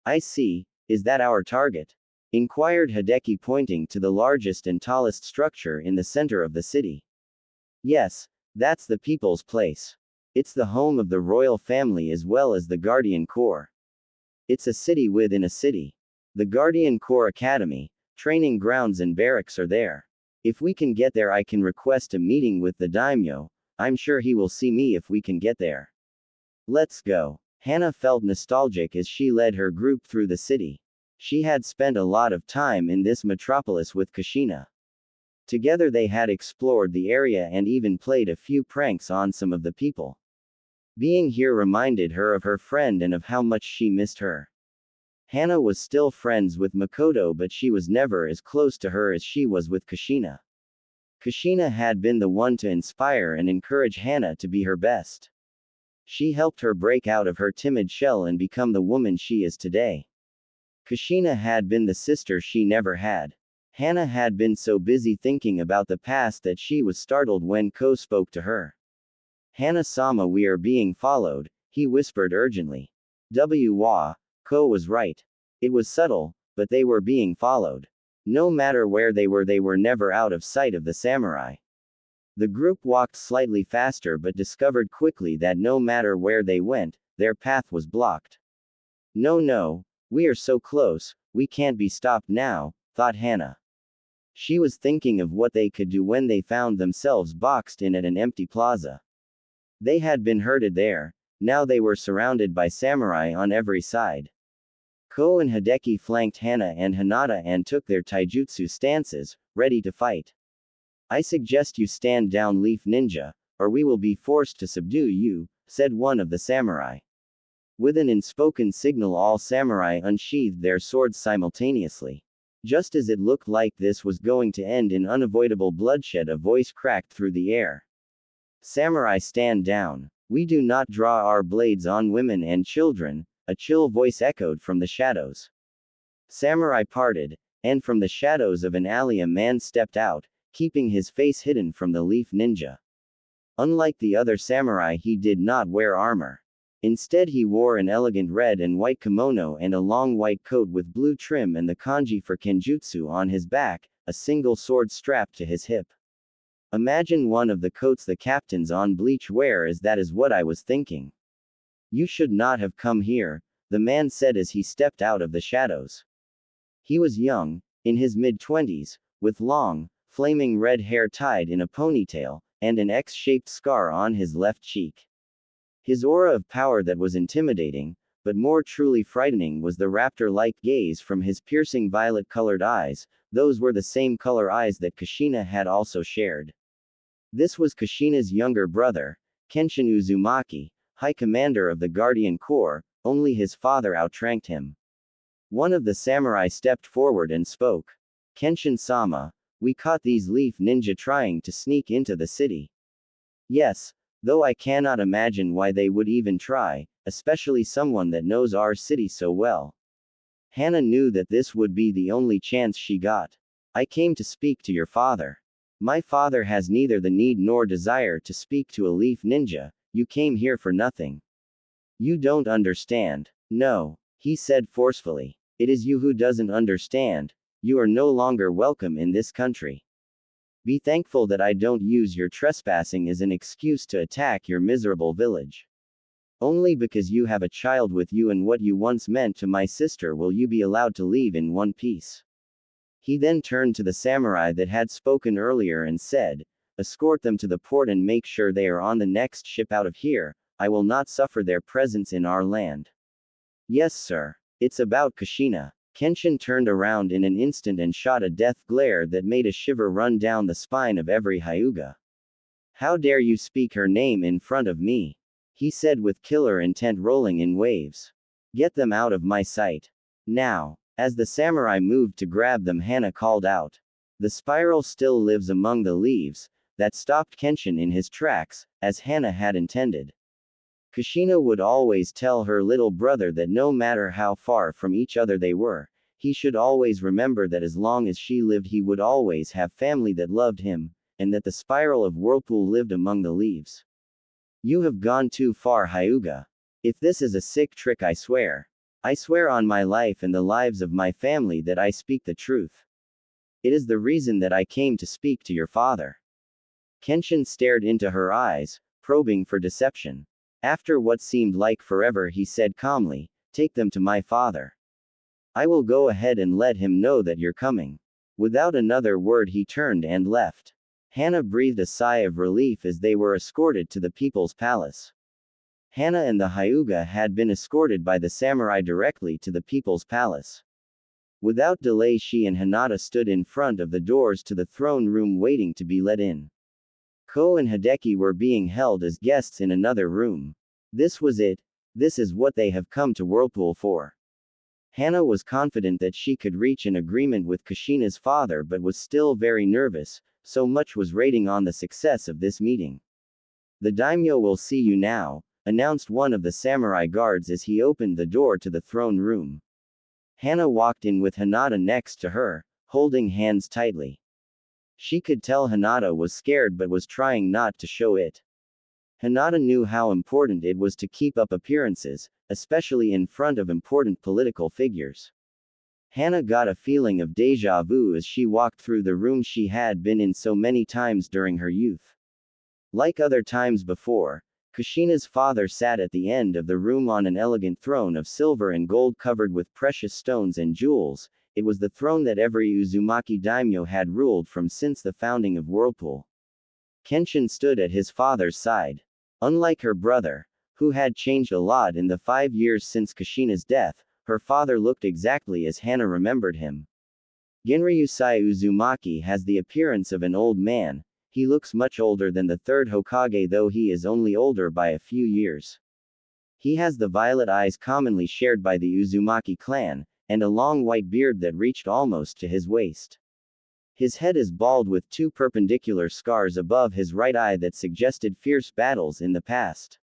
Speaker 1: I see. Is that our target? Inquired Hideki, pointing to the largest and tallest structure in the center of the city. Yes, that's the people's place. It's the home of the royal family as well as the Guardian Corps. It's a city within a city. The Guardian Corps Academy, training grounds and barracks are there. If we can get there, I can request a meeting with the daimyo. I'm sure he will see me if we can get there. Let's go. Hana felt nostalgic as she led her group through the city. She had spent a lot of time in this metropolis with Kushina. Together they had explored the area and even played a few pranks on some of the people. Being here reminded her of her friend and of how much she missed her. Hana was still friends with Makoto, but she was never as close to her as she was with Kushina. Kushina had been the one to inspire and encourage Hana to be her best. She helped her break out of her timid shell and become the woman she is today. Kushina had been the sister she never had. Hana had been so busy thinking about the past that she was startled when Ko spoke to her. Hana-sama, we are being followed, he whispered urgently. Ko was right. It was subtle, but they were being followed. No matter where they were never out of sight of the samurai. The group walked slightly faster but discovered quickly that no matter where they went, their path was blocked. No, We are so close, we can't be stopped now, thought Hana. She was thinking of what they could do when they found themselves boxed in at an empty plaza. They had been herded there, now they were surrounded by samurai on every side. Ko and Hideki flanked Hana and Hinata and took their taijutsu stances, ready to fight. I suggest you stand down, Leaf Ninja, or we will be forced to subdue you, said one of the samurai. With an unspoken signal, all samurai unsheathed their swords simultaneously. Just as it looked like this was going to end in unavoidable bloodshed, a voice cracked through the air. Samurai, stand down. We do not draw our blades on women and children, a chill voice echoed from the shadows. Samurai parted, and from the shadows of an alley a man stepped out, keeping his face hidden from the Leaf Ninja. Unlike the other samurai, he did not wear armor. Instead, he wore an elegant red and white kimono and a long white coat with blue trim and the kanji for kenjutsu on his back, a single sword strapped to his hip. Imagine one of the coats the captains on Bleach wear. As that is what I was thinking. You should not have come here, the man said as he stepped out of the shadows. He was young, in his mid-20s, with long, flaming red hair tied in a ponytail, and an X-shaped scar on his left cheek. His aura of power that was intimidating, but more truly frightening, was the raptor-like gaze from his piercing violet-colored eyes. Those were the same color eyes that Kushina had also shared. This was Kushina's younger brother, Kenshin Uzumaki, High Commander of the Guardian Corps, only his father outranked him. One of the samurai stepped forward and spoke. Kenshin-sama, we caught these Leaf Ninja trying to sneak into the city. Yes, though I cannot imagine why they would even try, especially someone that knows our city so well. Hana knew that this would be the only chance she got. I came to speak to your father. My father has neither the need nor desire to speak to a Leaf Ninja. You came here for nothing. You don't understand. No, he said forcefully. It is you who doesn't understand. You are no longer welcome in this country. Be thankful that I don't use your trespassing as an excuse to attack your miserable village. Only because you have a child with you and what you once meant to my sister will you be allowed to leave in one piece. He then turned to the samurai that had spoken earlier and said, escort them to the port and make sure they are on the next ship out of here. I will not suffer their presence in our land. Yes, sir. It's about Kushina. Kenshin turned around in an instant and shot a death glare that made a shiver run down the spine of every Hyuga. How dare you speak her name in front of me? He said with killer intent, rolling in waves. Get them out of my sight. Now. As the samurai moved to grab them, Hana called out. The spiral still lives among the leaves. That stopped Kenshin in his tracks, as Hana had intended. Kushina would always tell her little brother that no matter how far from each other they were, he should always remember that as long as she lived he would always have family that loved him, and that the spiral of Whirlpool lived among the leaves. You have gone too far, Hyuga. If this is a sick trick, I swear on my life and the lives of my family that I speak the truth. It is the reason that I came to speak to your father. Kenshin stared into her eyes, probing for deception. After what seemed like forever, he said calmly, take them to my father. I will go ahead and let him know that you're coming. Without another word he turned and left. Hana breathed a sigh of relief as they were escorted to the people's palace. Hana and the Hyuga had been escorted by the samurai directly to the people's palace. Without delay, she and Hinata stood in front of the doors to the throne room waiting to be let in. Ko and Hideki were being held as guests in another room. This was it. This is what they have come to Whirlpool for. Hana was confident that she could reach an agreement with Kushina's father but was still very nervous, so much was rating on the success of this meeting. The daimyo will see you now, announced one of the samurai guards as he opened the door to the throne room. Hana walked in with Hinata next to her, holding hands tightly. She could tell Hinata was scared but was trying not to show it. Hinata knew how important it was to keep up appearances, especially in front of important political figures. Hana got a feeling of déjà vu as she walked through the room she had been in so many times during her youth. Like other times before, Kushina's father sat at the end of the room on an elegant throne of silver and gold covered with precious stones and jewels. It was the throne that every Uzumaki daimyo had ruled from since the founding of Whirlpool. Kenshin stood at his father's side. Unlike her brother, who had changed a lot in the 5 years since Kushina's death, her father looked exactly as Hana remembered him. Genryusai Uzumaki has the appearance of an old man. He looks much older than the third Hokage, though he is only older by a few years. He has the violet eyes commonly shared by the Uzumaki clan, and a long white beard that reached almost to his waist. His head is bald with 2 perpendicular scars above his right eye that suggested fierce battles in the past.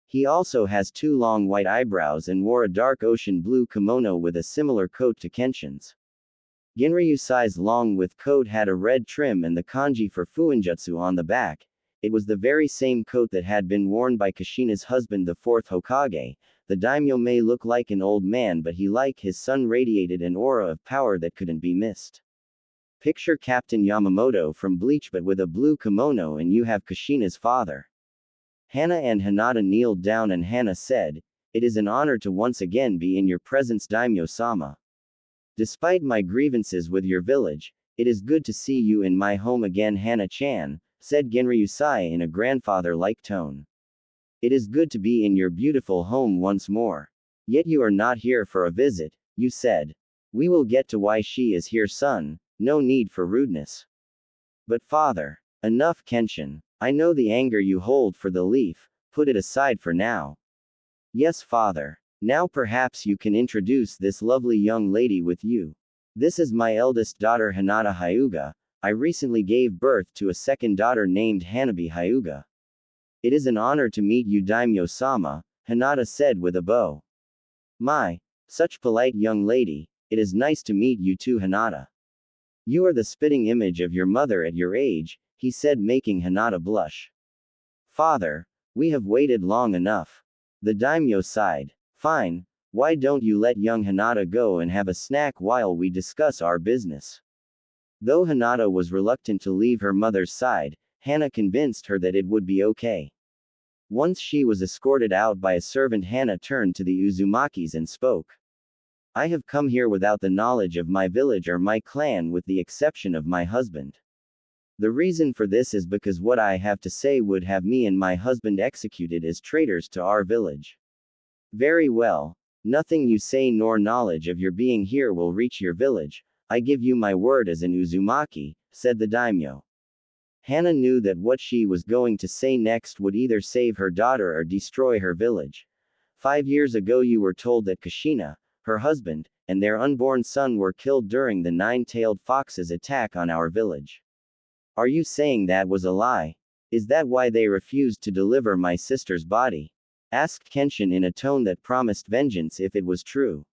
Speaker 1: He also has 2 long white eyebrows and wore a dark ocean blue kimono with a similar coat to Kenshin's. Genryusai's long with coat had a red trim and the kanji for fuinjutsu on the back. It was the very same coat that had been worn by Kushina's husband, the 4th Hokage. The daimyo may look like an old man, but he, like his son, radiated an aura of power that couldn't be missed. Picture Captain Yamamoto from Bleach but with a blue kimono, and you have Kushina's father. Hana and Hinata kneeled down and Hana said, "It is an honor to once again be in your presence, daimyo-sama. Despite my grievances with your village, it is good to see you in my home again, Hana-chan," said Genryusai in a grandfather-like tone. "It is good to be in your beautiful home once more. Yet you are not here for a visit," you said. "We will get to why she is here, son. No need for rudeness." "But father." "Enough, Kenshin. I know the anger you hold for the leaf, put it aside for now." "Yes, father. Now perhaps you can introduce this lovely young lady with you. This is my eldest daughter, Hinata Hyuga. I recently gave birth to a second daughter named Hanabi Hyuga." "It is an honor to meet you, daimyo-sama," Hinata said with a bow. "My, such polite young lady. It is nice to meet you too, Hinata. You are the spitting image of your mother at your age," he said, making Hinata blush. "Father, we have waited long enough." The daimyo sighed. "Fine, why don't you let young Hinata go and have a snack while we discuss our business?" Though Hinata was reluctant to leave her mother's side, Hana convinced her that it would be okay. Once she was escorted out by a servant, Hana turned to the Uzumakis and spoke. "I have come here without the knowledge of my village or my clan, with the exception of my husband. The reason for this is because what I have to say would have me and my husband executed as traitors to our village." "Very well. Nothing you say nor knowledge of your being here will reach your village. I give you my word as an Uzumaki," said the daimyo. Hana knew that what she was going to say next would either save her daughter or destroy her village. 5 years ago you were told that Kushina, her husband, and their unborn son were killed during the 9-tailed fox's attack on our village. Are you saying that was a lie? Is that why they refused to deliver my sister's body?" asked Kenshin in a tone that promised vengeance if it was true.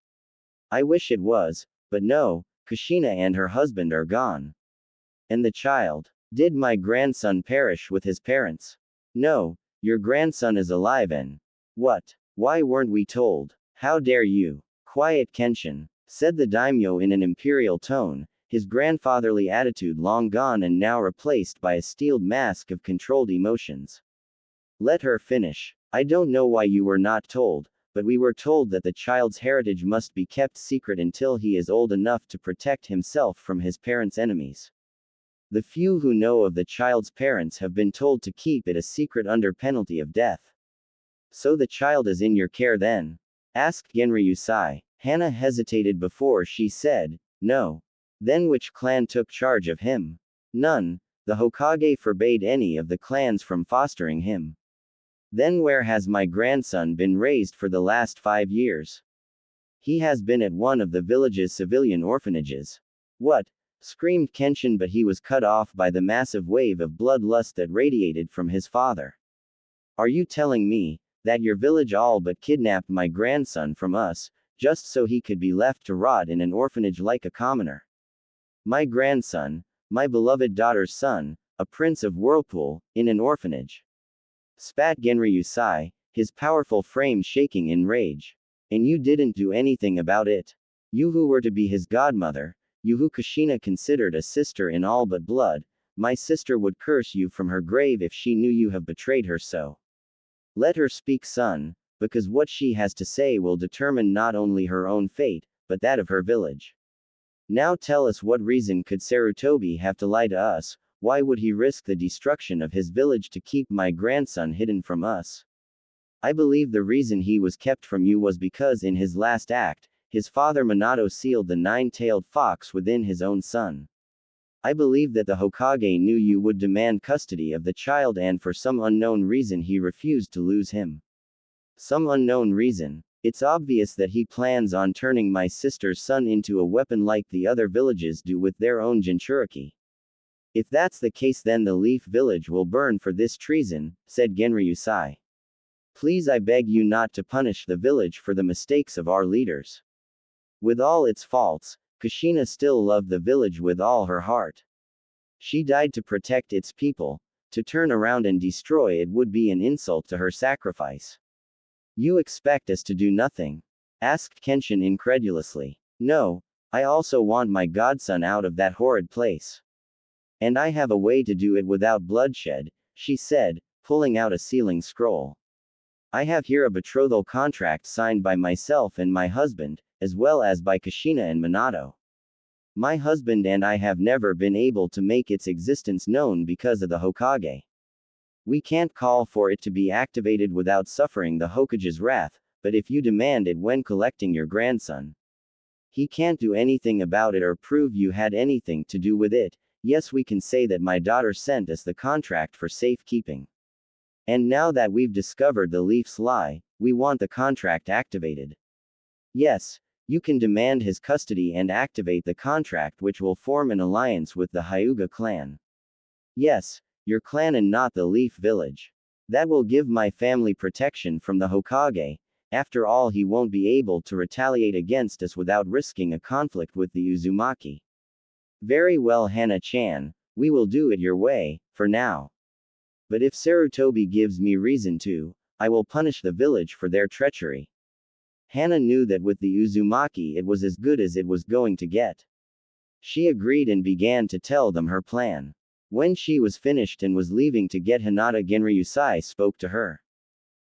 Speaker 1: "I wish it was, but no, Kushina and her husband are gone." "And the child? Did my grandson perish with his parents?" "No, your grandson is alive and..." "What? Why weren't we told? How dare you?" "Quiet, Kenshin," said the daimyo in an imperial tone, his grandfatherly attitude long gone and now replaced by a steeled mask of controlled emotions. "Let her finish. I don't know why you were not told, but we were told that the child's heritage must be kept secret until he is old enough to protect himself from his parents' enemies. The few who know of the child's parents have been told to keep it a secret under penalty of death." "So the child is in your care then?" asked Genryusai. Hana hesitated before she said, "No." "Then which clan took charge of him?" "None. The Hokage forbade any of the clans from fostering him." "Then where has my grandson been raised for the last 5 years?" "He has been at one of the village's civilian orphanages." "What?" screamed Kenshin, but he was cut off by the massive wave of bloodlust that radiated from his father. "Are you telling me that your village all but kidnapped my grandson from us, just so he could be left to rot in an orphanage like a commoner? My grandson, my beloved daughter's son, a prince of Whirlpool, in an orphanage?" spat Genryusai, his powerful frame shaking in rage. "And you didn't do anything about it? You who were to be his godmother, you who Kushina considered a sister in all but blood, my sister would curse you from her grave if she knew you have betrayed her so." Let her speak, son, because what she has to say will determine not only her own fate, but that of her village. Now tell us, what reason could Sarutobi have to lie to us? Why would he risk the destruction of his village to keep my grandson hidden from us? I believe the reason he was kept from you was because in his last act, his father Minato sealed the nine-tailed fox within his own son. I believe that the Hokage knew you would demand custody of the child, and for some unknown reason he refused to lose him. Some unknown reason. It's obvious that he plans on turning my sister's son into a weapon like the other villages do with their own Jinchuriki. If that's the case, then the Leaf Village will burn for this treason, said Genryusai. Please, I beg you not to punish the village for the mistakes of our leaders. With all its faults, Kushina still loved the village with all her heart. She died to protect its people. To turn around and destroy it would be an insult to her sacrifice. You expect us to do nothing? Asked Kenshin incredulously. No, I also want my godson out of that horrid place. And I have a way to do it without bloodshed, she said, pulling out a sealing scroll. I have here a betrothal contract signed by myself and my husband, as well as by Kushina and Minato. My husband and I have never been able to make its existence known because of the Hokage. We can't call for it to be activated without suffering the Hokage's wrath, but if you demand it when collecting your grandson, he can't do anything about it or prove you had anything to do with it. Yes, we can say that my daughter sent us the contract for safekeeping. And now that we've discovered the Leaf's lie, we want the contract activated. Yes, you can demand his custody and activate the contract, which will form an alliance with the Hyuga clan. Yes, your clan and not the Leaf Village. That will give my family protection from the Hokage. After all, he won't be able to retaliate against us without risking a conflict with the Uzumaki. Very well, Hana-chan, we will do it your way, for now. But if Sarutobi gives me reason to, I will punish the village for their treachery. Hana knew that with the Uzumaki it was as good as it was going to get. She agreed and began to tell them her plan. When she was finished and was leaving to get Hinata, Genryusai spoke to her.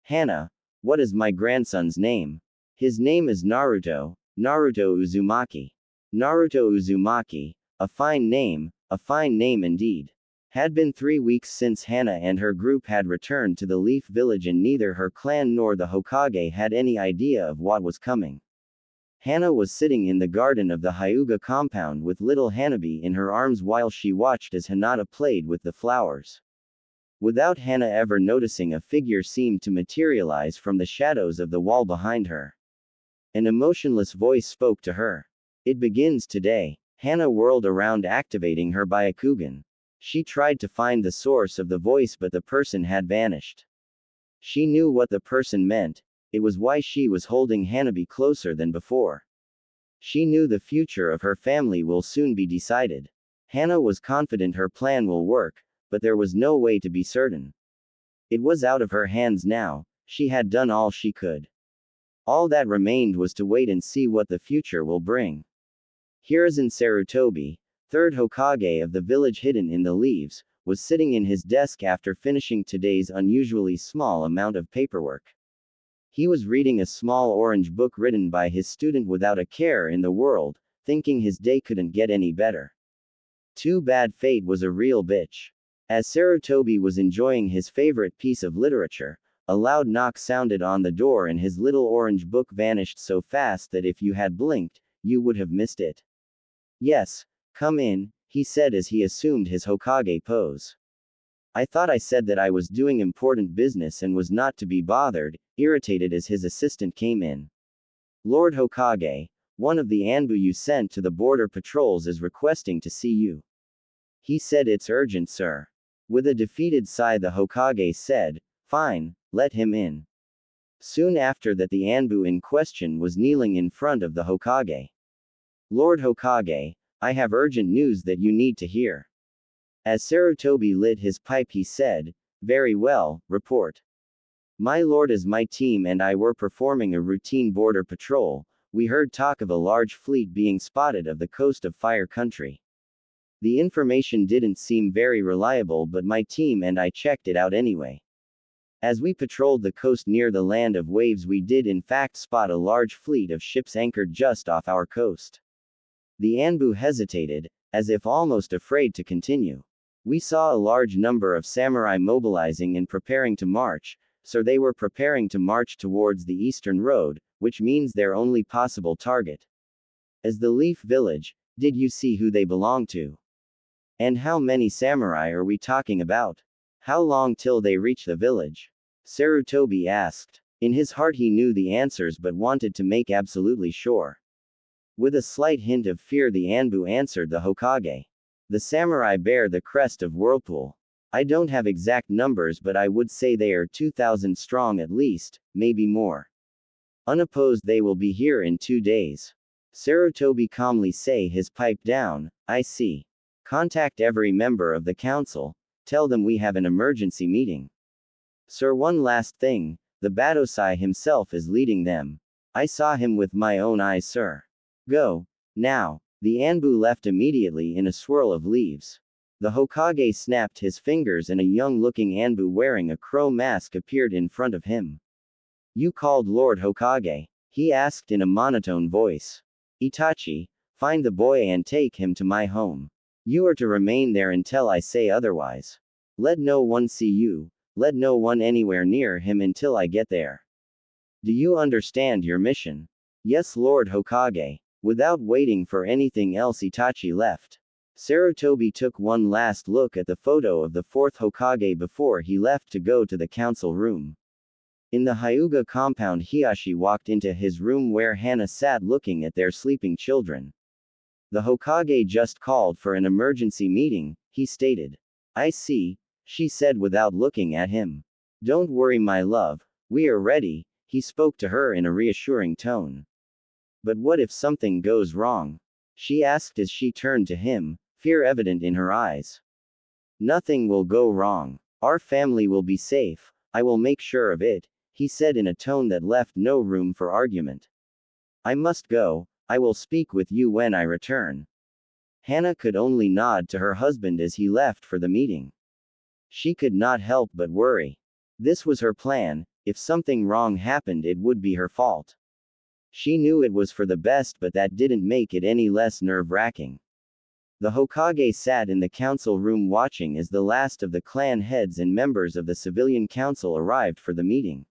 Speaker 1: Hana, what is my grandson's name? His name is Naruto, Naruto Uzumaki. Naruto Uzumaki, a fine name indeed. Had been 3 weeks since Hana and her group had returned to the Leaf Village, and neither her clan nor the Hokage had any idea of what was coming. Hana was sitting in the garden of the Hyuga compound with little Hanabi in her arms while she watched as Hinata played with the flowers. Without Hana ever noticing, a figure seemed to materialize from the shadows of the wall behind her. An emotionless voice spoke to her. It begins today. Hana whirled around, activating her Byakugan. She tried to find the source of the voice, but the person had vanished. She knew what the person meant. It was why she was holding Hanabi closer than before. She knew the future of her family will soon be decided. Hana was confident her plan will work, but there was no way to be certain. It was out of her hands now. She had done all she could. All that remained was to wait and see what the future will bring. Hiruzen Sarutobi, third Hokage of the village hidden in the leaves, was sitting in his desk after finishing today's unusually small amount of paperwork. He was reading a small orange book written by his student without a care in the world, thinking his day couldn't get any better. Too bad fate was a real bitch. As Sarutobi was enjoying his favorite piece of literature, a loud knock sounded on the door and his little orange book vanished so fast that if you had blinked, you would have missed it. Yes, come in, he said as he assumed his Hokage pose. I thought I said that I was doing important business and was not to be bothered, irritated as his assistant came in. Lord Hokage, one of the Anbu you sent to the border patrols is requesting to see you. He said. It's urgent, sir. With a defeated sigh, the Hokage said, fine, let him in. Soon after that, the Anbu in question was kneeling in front of the Hokage. Lord Hokage, I have urgent news that you need to hear. As Sarutobi lit his pipe, he said, very well, report. My lord, as my team and I were performing a routine border patrol, we heard talk of a large fleet being spotted of the coast of Fire Country. The information didn't seem very reliable, but my team and I checked it out anyway. As we patrolled the coast near the land of waves, we did in fact spot a large fleet of ships anchored just off our coast. The Anbu hesitated, as if almost afraid to continue. We saw a large number of samurai mobilizing and preparing to march, so they were preparing to march towards the eastern road, which means their only possible target. As the Leaf Village, did you see who they belong to? And how many samurai are we talking about? How long till they reach the village? Sarutobi asked. In his heart he knew the answers but wanted to make absolutely sure. With a slight hint of fear the Anbu answered the Hokage. The samurai bear the crest of Whirlpool. I don't have exact numbers but I would say they are 2,000 strong at least, maybe more. Unopposed they will be here in 2 days. Sarutobi calmly say his pipe down, I see. Contact every member of the council, tell them we have an emergency meeting. Sir, one last thing, the Batosai himself is leading them. I saw him with my own eyes, sir. Go. Now. The Anbu left immediately in a swirl of leaves. The Hokage snapped his fingers and a young-looking Anbu wearing a crow mask appeared in front of him. You called Lord Hokage? He asked in a monotone voice. Itachi, find the boy and take him to my home. You are to remain there until I say otherwise. Let no one see you, let no one anywhere near him until I get there. Do you understand your mission? Yes, Lord Hokage. Without waiting for anything else, Itachi left. Sarutobi took one last look at the photo of the fourth Hokage before he left to go to the council room. In the Hyuga compound, Hiashi walked into his room where Hana sat looking at their sleeping children. The Hokage just called for an emergency meeting, he stated. I see, she said without looking at him. Don't worry, my love, we are ready, he spoke to her in a reassuring tone. But what if something goes wrong? She asked as she turned to him, fear evident in her eyes. Nothing will go wrong. Our family will be safe, I will make sure of it, he said in a tone that left no room for argument. I must go, I will speak with you when I return. Hana could only nod to her husband as he left for the meeting. She could not help but worry. This was her plan, if something wrong happened it would be her fault. She knew it was for the best, but that didn't make it any less nerve-wracking. The Hokage sat in the council room watching as the last of the clan heads and members of the civilian council arrived for the meeting.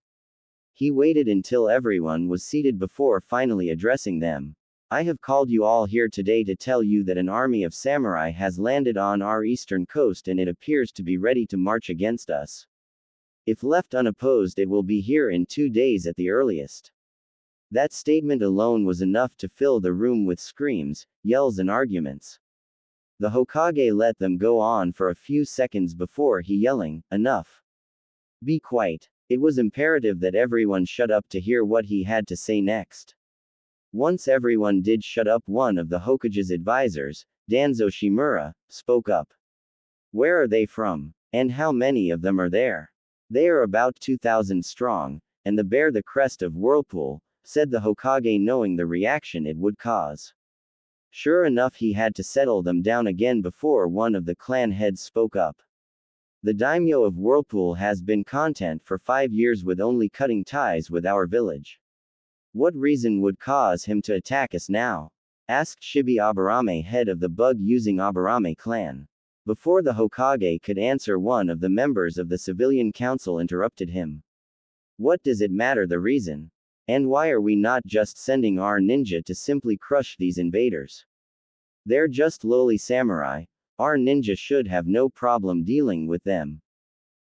Speaker 1: He waited until everyone was seated before finally addressing them. I have called you all here today to tell you that an army of samurai has landed on our eastern coast and it appears to be ready to march against us. If left unopposed, it will be here in 2 days at the earliest. That statement alone was enough to fill the room with screams, yells and arguments. The Hokage let them go on for a few seconds before he yelling, enough. Be quiet. It was imperative that everyone shut up to hear what he had to say next. Once everyone did shut up, one of the Hokage's advisors, Danzo Shimura, spoke up. Where are they from? And how many of them are there? They are about 2,000 strong, and they bear the crest of Whirlpool, said the Hokage, knowing the reaction it would cause. Sure enough, he had to settle them down again before one of the clan heads spoke up. The daimyo of Whirlpool has been content for 5 years with only cutting ties with our village. What reason would cause him to attack us now? Asked Shibi Aburame, head of the bug-using Aburame clan. Before the Hokage could answer, one of the members of the civilian council interrupted him. What does it matter the reason? And why are we not just sending our ninja to simply crush these invaders? They're just lowly samurai, our ninja should have no problem dealing with them.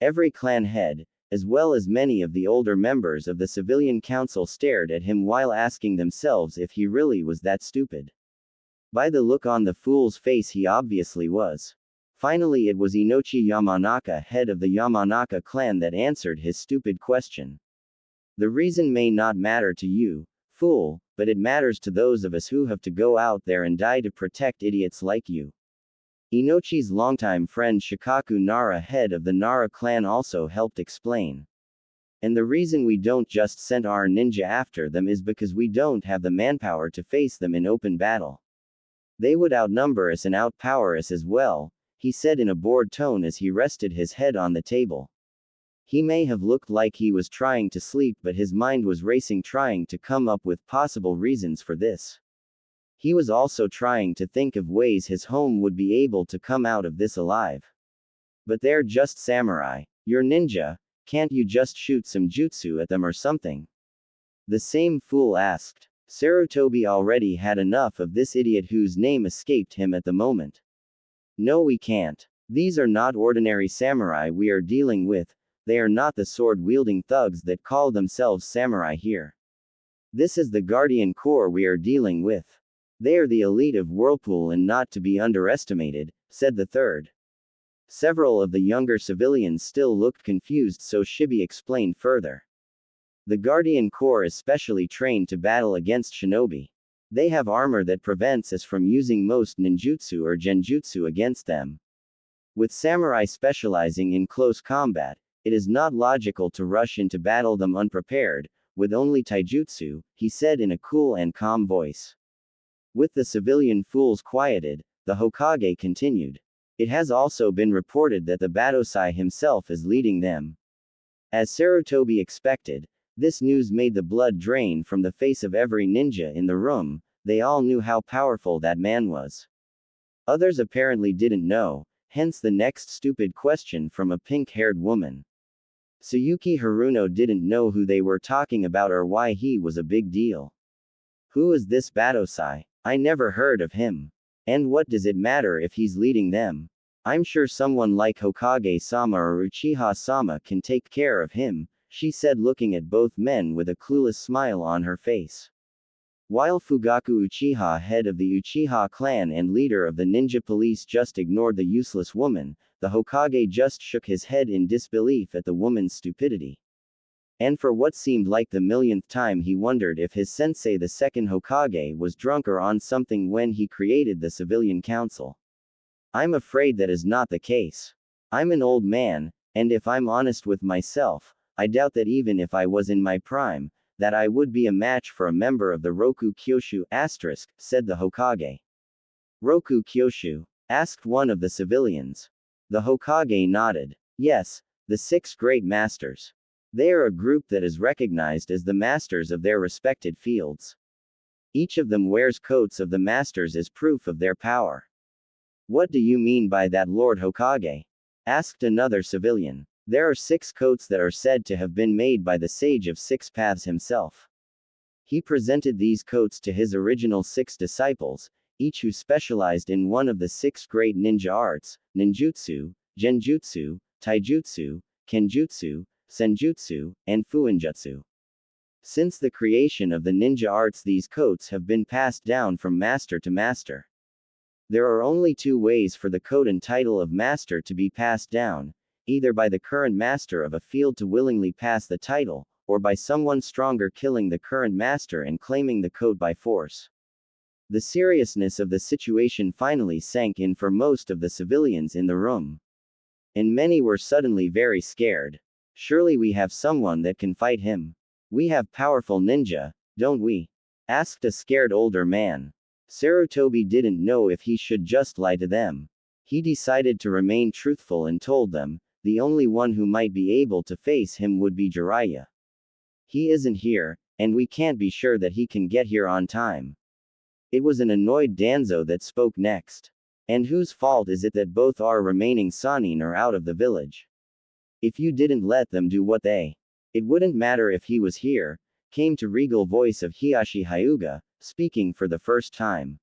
Speaker 1: Every clan head, as well as many of the older members of the civilian council, stared at him while asking themselves if he really was that stupid. By the look on the fool's face, he obviously was. Finally, it was Inochi Yamanaka, head of the Yamanaka clan, that answered his stupid question. The reason may not matter to you, fool, but it matters to those of us who have to go out there and die to protect idiots like you. Inochi's longtime friend Shikaku Nara, head of the Nara clan, also helped explain. And the reason we don't just send our ninja after them is because we don't have the manpower to face them in open battle. They would outnumber us and outpower us as well, he said in a bored tone as he rested his head on the table. He may have looked like he was trying to sleep, but his mind was racing, trying to come up with possible reasons for this. He was also trying to think of ways his home would be able to come out of this alive. But they're just samurai. You're ninja, can't you just shoot some jutsu at them or something? The same fool asked. Sarutobi already had enough of this idiot whose name escaped him at the moment. No, we can't. These are not ordinary samurai we are dealing with, they are not the sword-wielding thugs that call themselves samurai here. This is the Guardian Corps we are dealing with. They are the elite of Whirlpool and not to be underestimated, said the third. Several of the younger civilians still looked confused, so Shibi explained further. The Guardian Corps is specially trained to battle against shinobi. They have armor that prevents us from using most ninjutsu or genjutsu against them. With samurai specializing in close combat, it is not logical to rush into battle them unprepared, with only taijutsu, he said in a cool and calm voice. With the civilian fools quieted, the Hokage continued. It has also been reported that the Batosai himself is leading them. As Sarutobi expected, this news made the blood drain from the face of every ninja in the room. They all knew how powerful that man was. Others apparently didn't know, hence the next stupid question from a pink-haired woman. Tsuyuki Haruno didn't know who they were talking about or why he was a big deal. Who is this Batosai? I never heard of him. And what does it matter if he's leading them? I'm sure someone like Hokage-sama or Uchiha-sama can take care of him, she said, looking at both men with a clueless smile on her face. While Fugaku Uchiha, head of the Uchiha clan and leader of the ninja police, just ignored the useless woman, the Hokage just shook his head in disbelief at the woman's stupidity. And for what seemed like the millionth time he wondered if his sensei, the second Hokage, was drunk or on something when he created the civilian council. I'm afraid that is not the case. I'm an old man, and if I'm honest with myself, I doubt that even if I was in my prime, that I would be a match for a member of the Roku Kyoshu, said the Hokage. Roku Kyoshu? Asked one of the civilians. The Hokage nodded. Yes, the 6 great masters. They are a group that is recognized as the masters of their respected fields. Each of them wears coats of the masters as proof of their power. What do you mean by that, Lord Hokage? Asked another civilian. There are 6 coats that are said to have been made by the Sage of 6 Paths himself. He presented these coats to his original 6 disciples, each who specialized in one of the 6 great ninja arts: ninjutsu, genjutsu, taijutsu, kenjutsu, senjutsu, and fuinjutsu. Since the creation of the ninja arts, these coats have been passed down from master to master. There are only 2 ways for the coat and title of master to be passed down, either by the current master of a field to willingly pass the title, or by someone stronger killing the current master and claiming the coat by force. The seriousness of the situation finally sank in for most of the civilians in the room. And many were suddenly very scared. Surely we have someone that can fight him. We have powerful ninja, don't we? Asked a scared older man. Sarutobi didn't know if he should just lie to them. He decided to remain truthful and told them, the only one who might be able to face him would be Jiraiya. He isn't here, and we can't be sure that he can get here on time. It was an annoyed Danzo that spoke next. And whose fault is it that both our remaining Sannin are out of the village? If you didn't let them do what they. It wouldn't matter if he was here, came to regal voice of Hiashi Hyuga, speaking for the first time.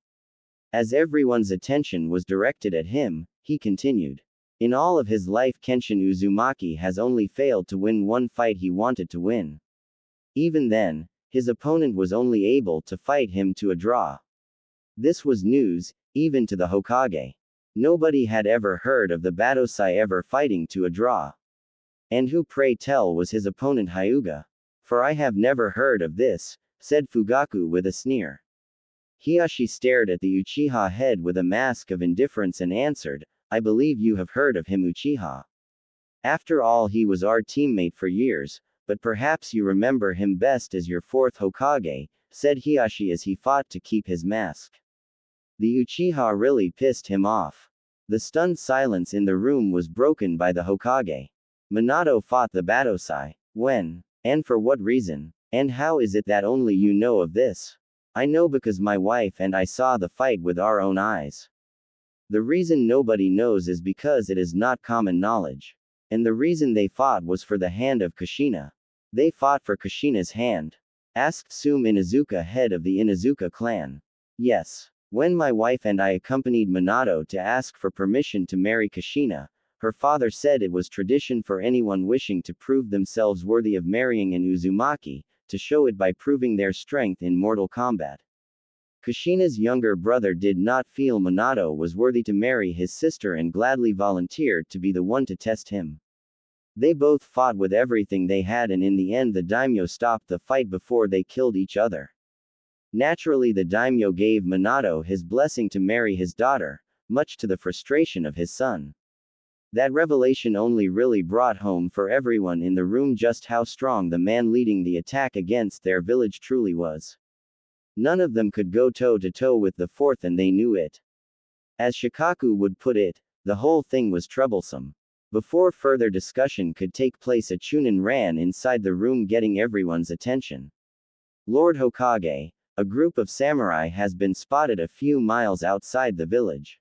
Speaker 1: As everyone's attention was directed at him, he continued. In all of his life, Kenshin Uzumaki has only failed to win one fight he wanted to win. Even then, his opponent was only able to fight him to a draw. This was news, even to the Hokage. Nobody had ever heard of the Batosai ever fighting to a draw. And who, pray tell, was his opponent Hyuga? For I have never heard of this, said Fugaku with a sneer. Hiashi stared at the Uchiha head with a mask of indifference and answered, I believe you have heard of him, Uchiha. After all, he was our teammate for years, but perhaps you remember him best as your 4th Hokage, said Hiashi as he fought to keep his mask. The Uchiha really pissed him off. The stunned silence in the room was broken by the Hokage. Minato fought the Batosai. When? And for what reason? And how is it that only you know of this? I know because my wife and I saw the fight with our own eyes. The reason nobody knows is because it is not common knowledge. And the reason they fought was for the hand of Kushina. They fought for Kushina's hand. Asked Sume Inuzuka, head of the Inuzuka clan. Yes. When my wife and I accompanied Minato to ask for permission to marry Kushina, her father said it was tradition for anyone wishing to prove themselves worthy of marrying an Uzumaki, to show it by proving their strength in mortal combat. Kushina's younger brother did not feel Minato was worthy to marry his sister and gladly volunteered to be the one to test him. They both fought with everything they had, and in the end the daimyo stopped the fight before they killed each other. Naturally, the daimyo gave Minato his blessing to marry his daughter, much to the frustration of his son. That revelation only really brought home for everyone in the room just how strong the man leading the attack against their village truly was. None of them could go toe-to-toe with the fourth, and they knew it. As Shikaku would put it, the whole thing was troublesome. Before further discussion could take place, a Chunin ran inside the room, getting everyone's attention. Lord Hokage, a group of samurai has been spotted a few miles outside the village.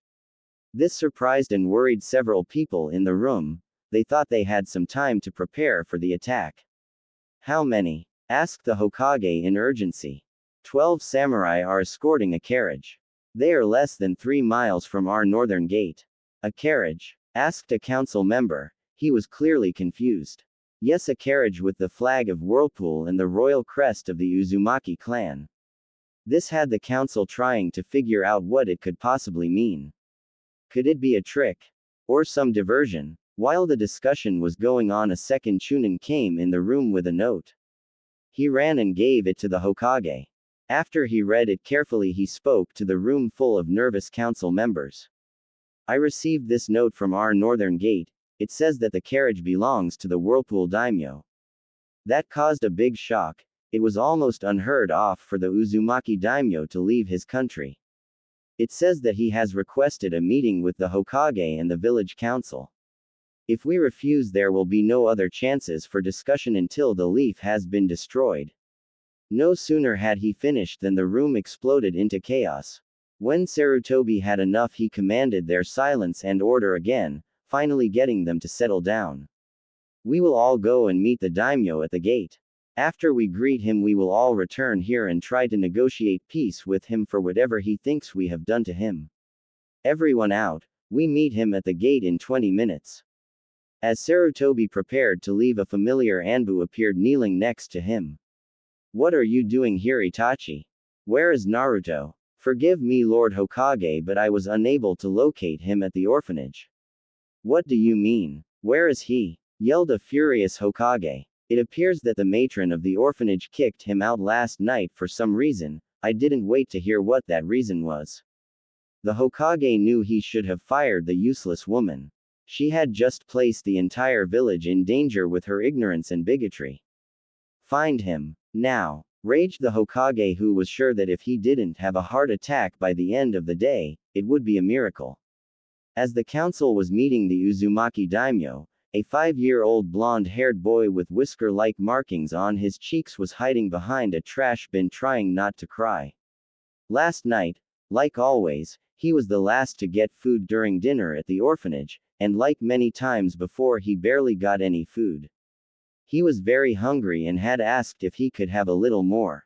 Speaker 1: This surprised and worried several people in the room. They thought they had some time to prepare for the attack. How many? Asked the Hokage in urgency. 12 samurai are escorting a carriage. They are less than 3 miles from our northern gate. A carriage? Asked a council member. He was clearly confused. Yes, a carriage with the flag of Whirlpool and the royal crest of the Uzumaki clan. This had the council trying to figure out what it could possibly mean. Could it be a trick? Or some diversion? While the discussion was going on, a second Chunin came in the room with a note. He ran and gave it to the Hokage. After he read it carefully, he spoke to the room full of nervous council members. I received this note from our northern gate. It says that the carriage belongs to the Whirlpool daimyo. That caused a big shock. It was almost unheard of for the Uzumaki daimyo to leave his country. It says that he has requested a meeting with the Hokage and the village council. If we refuse, there will be no other chances for discussion until the leaf has been destroyed. No sooner had he finished than the room exploded into chaos. When Sarutobi had enough, he commanded their silence and order again, finally getting them to settle down. We will all go and meet the daimyo at the gate. After we greet him, we will all return here and try to negotiate peace with him for whatever he thinks we have done to him. Everyone out. We meet him at the gate in 20 minutes. As Sarutobi prepared to leave, a familiar Anbu appeared kneeling next to him. What are you doing here, Itachi? Where is Naruto? Forgive me, Lord Hokage, but I was unable to locate him at the orphanage. What do you mean? Where is he? Yelled a furious Hokage. It appears that the matron of the orphanage kicked him out last night for some reason. I didn't wait to hear what that reason was. The Hokage knew he should have fired the useless woman. She had just placed the entire village in danger with her ignorance and bigotry. Find him. Now. Raged the Hokage, who was sure that if he didn't have a heart attack by the end of the day, it would be a miracle. As the council was meeting, the Uzumaki daimyo, a 5-year-old blonde-haired boy with whisker-like markings on his cheeks, was hiding behind a trash bin trying not to cry. Last night, like always, he was the last to get food during dinner at the orphanage, and like many times before, he barely got any food. He was very hungry and had asked if he could have a little more.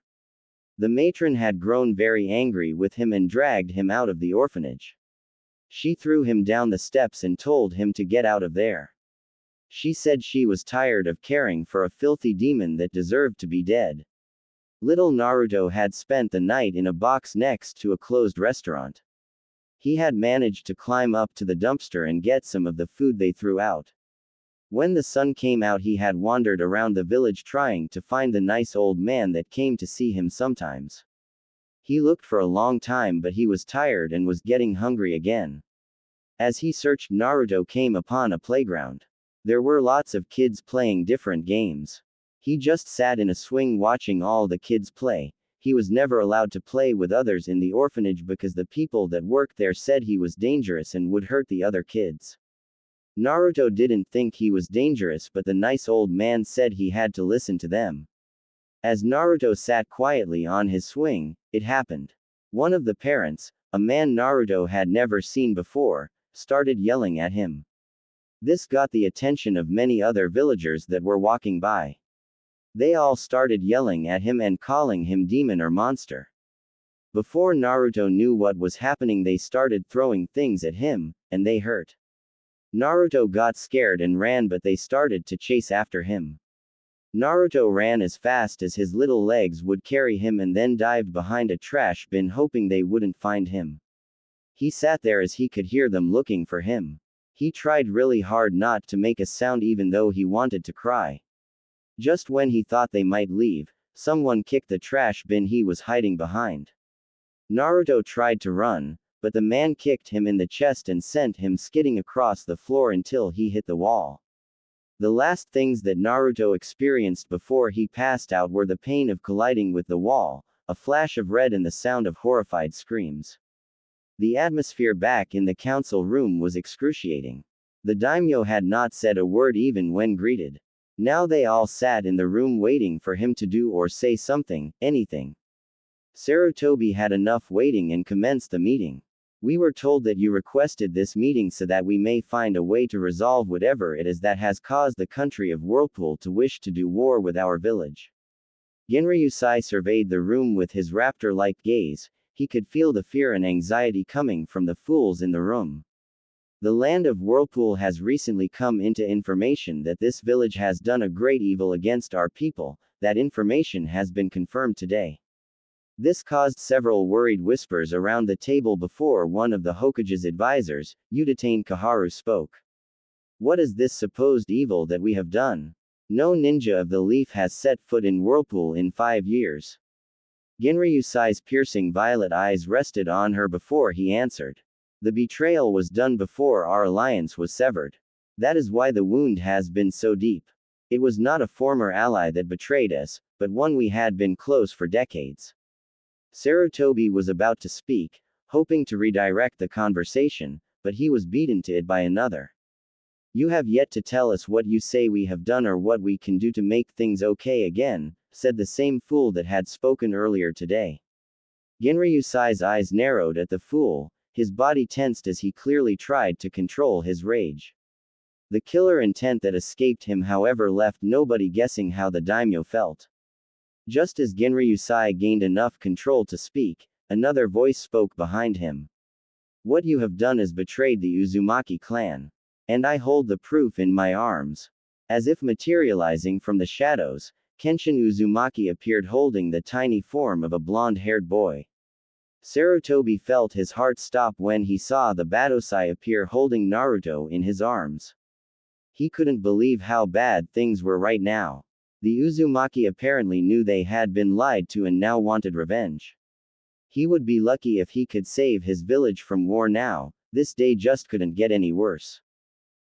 Speaker 1: The matron had grown very angry with him and dragged him out of the orphanage. She threw him down the steps and told him to get out of there. She said she was tired of caring for a filthy demon that deserved to be dead. Little Naruto had spent the night in a box next to a closed restaurant. He had managed to climb up to the dumpster and get some of the food they threw out. When the sun came out, he had wandered around the village trying to find the nice old man that came to see him sometimes. He looked for a long time, but he was tired and was getting hungry again. As he searched, Naruto came upon a playground. There were lots of kids playing different games. He just sat in a swing watching all the kids play. He was never allowed to play with others in the orphanage because the people that worked there said he was dangerous and would hurt the other kids. Naruto didn't think he was dangerous, but the nice old man said he had to listen to them. As Naruto sat quietly on his swing, it happened. One of the parents, a man Naruto had never seen before, started yelling at him. This got the attention of many other villagers that were walking by. They all started yelling at him and calling him demon or monster. Before Naruto knew what was happening, they started throwing things at him, and they hurt. Naruto got scared and ran, but they started to chase after him. Naruto ran as fast as his little legs would carry him and then dived behind a trash bin, hoping they wouldn't find him. He sat there as he could hear them looking for him. He tried really hard not to make a sound even though he wanted to cry. Just when he thought they might leave, someone kicked the trash bin he was hiding behind. Naruto tried to run, but the man kicked him in the chest and sent him skidding across the floor until he hit the wall. The last things that Naruto experienced before he passed out were the pain of colliding with the wall, a flash of red, and the sound of horrified screams. The atmosphere back in the council room was excruciating. The daimyo had not said a word even when greeted. Now they all sat in the room waiting for him to do or say something, anything. Sarutobi had enough waiting and commenced the meeting. We were told that you requested this meeting so that we may find a way to resolve whatever it is that has caused the country of Whirlpool to wish to do war with our village. Genryusai surveyed the room with his raptor-like gaze. He could feel the fear and anxiety coming from the fools in the room. The land of Whirlpool has recently come into information that this village has done a great evil against our people. That information has been confirmed today. This caused several worried whispers around the table before one of the Hokage's advisors, Udatane Kaharu, spoke. What is this supposed evil that we have done? No ninja of the leaf has set foot in Whirlpool in 5 years. Genryusai's piercing violet eyes rested on her before he answered. The betrayal was done before our alliance was severed. That is why the wound has been so deep. It was not a former ally that betrayed us, but one we had been close for decades. Sarutobi was about to speak, hoping to redirect the conversation, but he was beaten to it by another. You have yet to tell us what you say we have done or what we can do to make things okay again, said the same fool that had spoken earlier today. Genryusai's eyes narrowed at the fool, his body tensed as he clearly tried to control his rage. The killer intent that escaped him, however, left nobody guessing how the daimyo felt. Just as Genryusai gained enough control to speak, another voice spoke behind him. What you have done is betrayed the Uzumaki clan. And I hold the proof in my arms. As if materializing from the shadows, Kenshin Uzumaki appeared holding the tiny form of a blonde-haired boy. Sarutobi felt his heart stop when he saw the Batosai appear holding Naruto in his arms. He couldn't believe how bad things were right now. The Uzumaki apparently knew they had been lied to and now wanted revenge. He would be lucky if he could save his village from war now. This day just couldn't get any worse.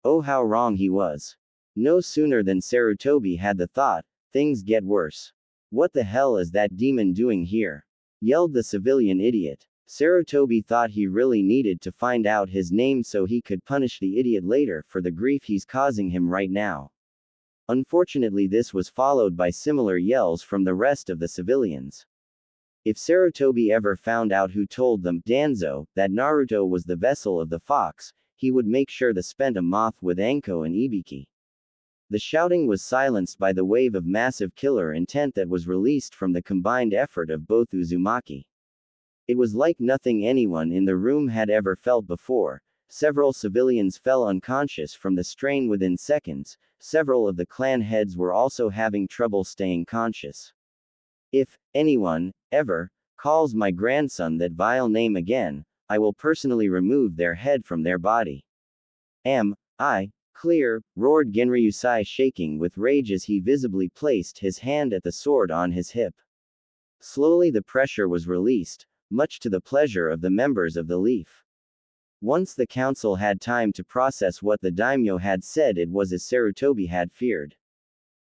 Speaker 1: Oh, how wrong he was. No sooner than Sarutobi had the thought, things get worse. What the hell is that demon doing here? Yelled the civilian idiot. Sarutobi thought he really needed to find out his name so he could punish the idiot later for the grief he's causing him right now. Unfortunately, this was followed by similar yells from the rest of the civilians. If Sarutobi ever found out who told them, Danzo, that Naruto was the vessel of the fox, he would make sure to spend a moth with Anko and Ibiki. The shouting was silenced by the wave of massive killer intent that was released from the combined effort of both Uzumaki. It was like nothing anyone in the room had ever felt before. Several civilians fell unconscious from the strain within seconds. Several of the clan heads were also having trouble staying conscious. If anyone ever calls my grandson that vile name again, I will personally remove their head from their body. Am I clear? Roared Genryusai, shaking with rage as he visibly placed his hand at the sword on his hip. Slowly the pressure was released, much to the pleasure of the members of the Leaf. Once the council had time to process what the daimyo had said, it was as Sarutobi had feared.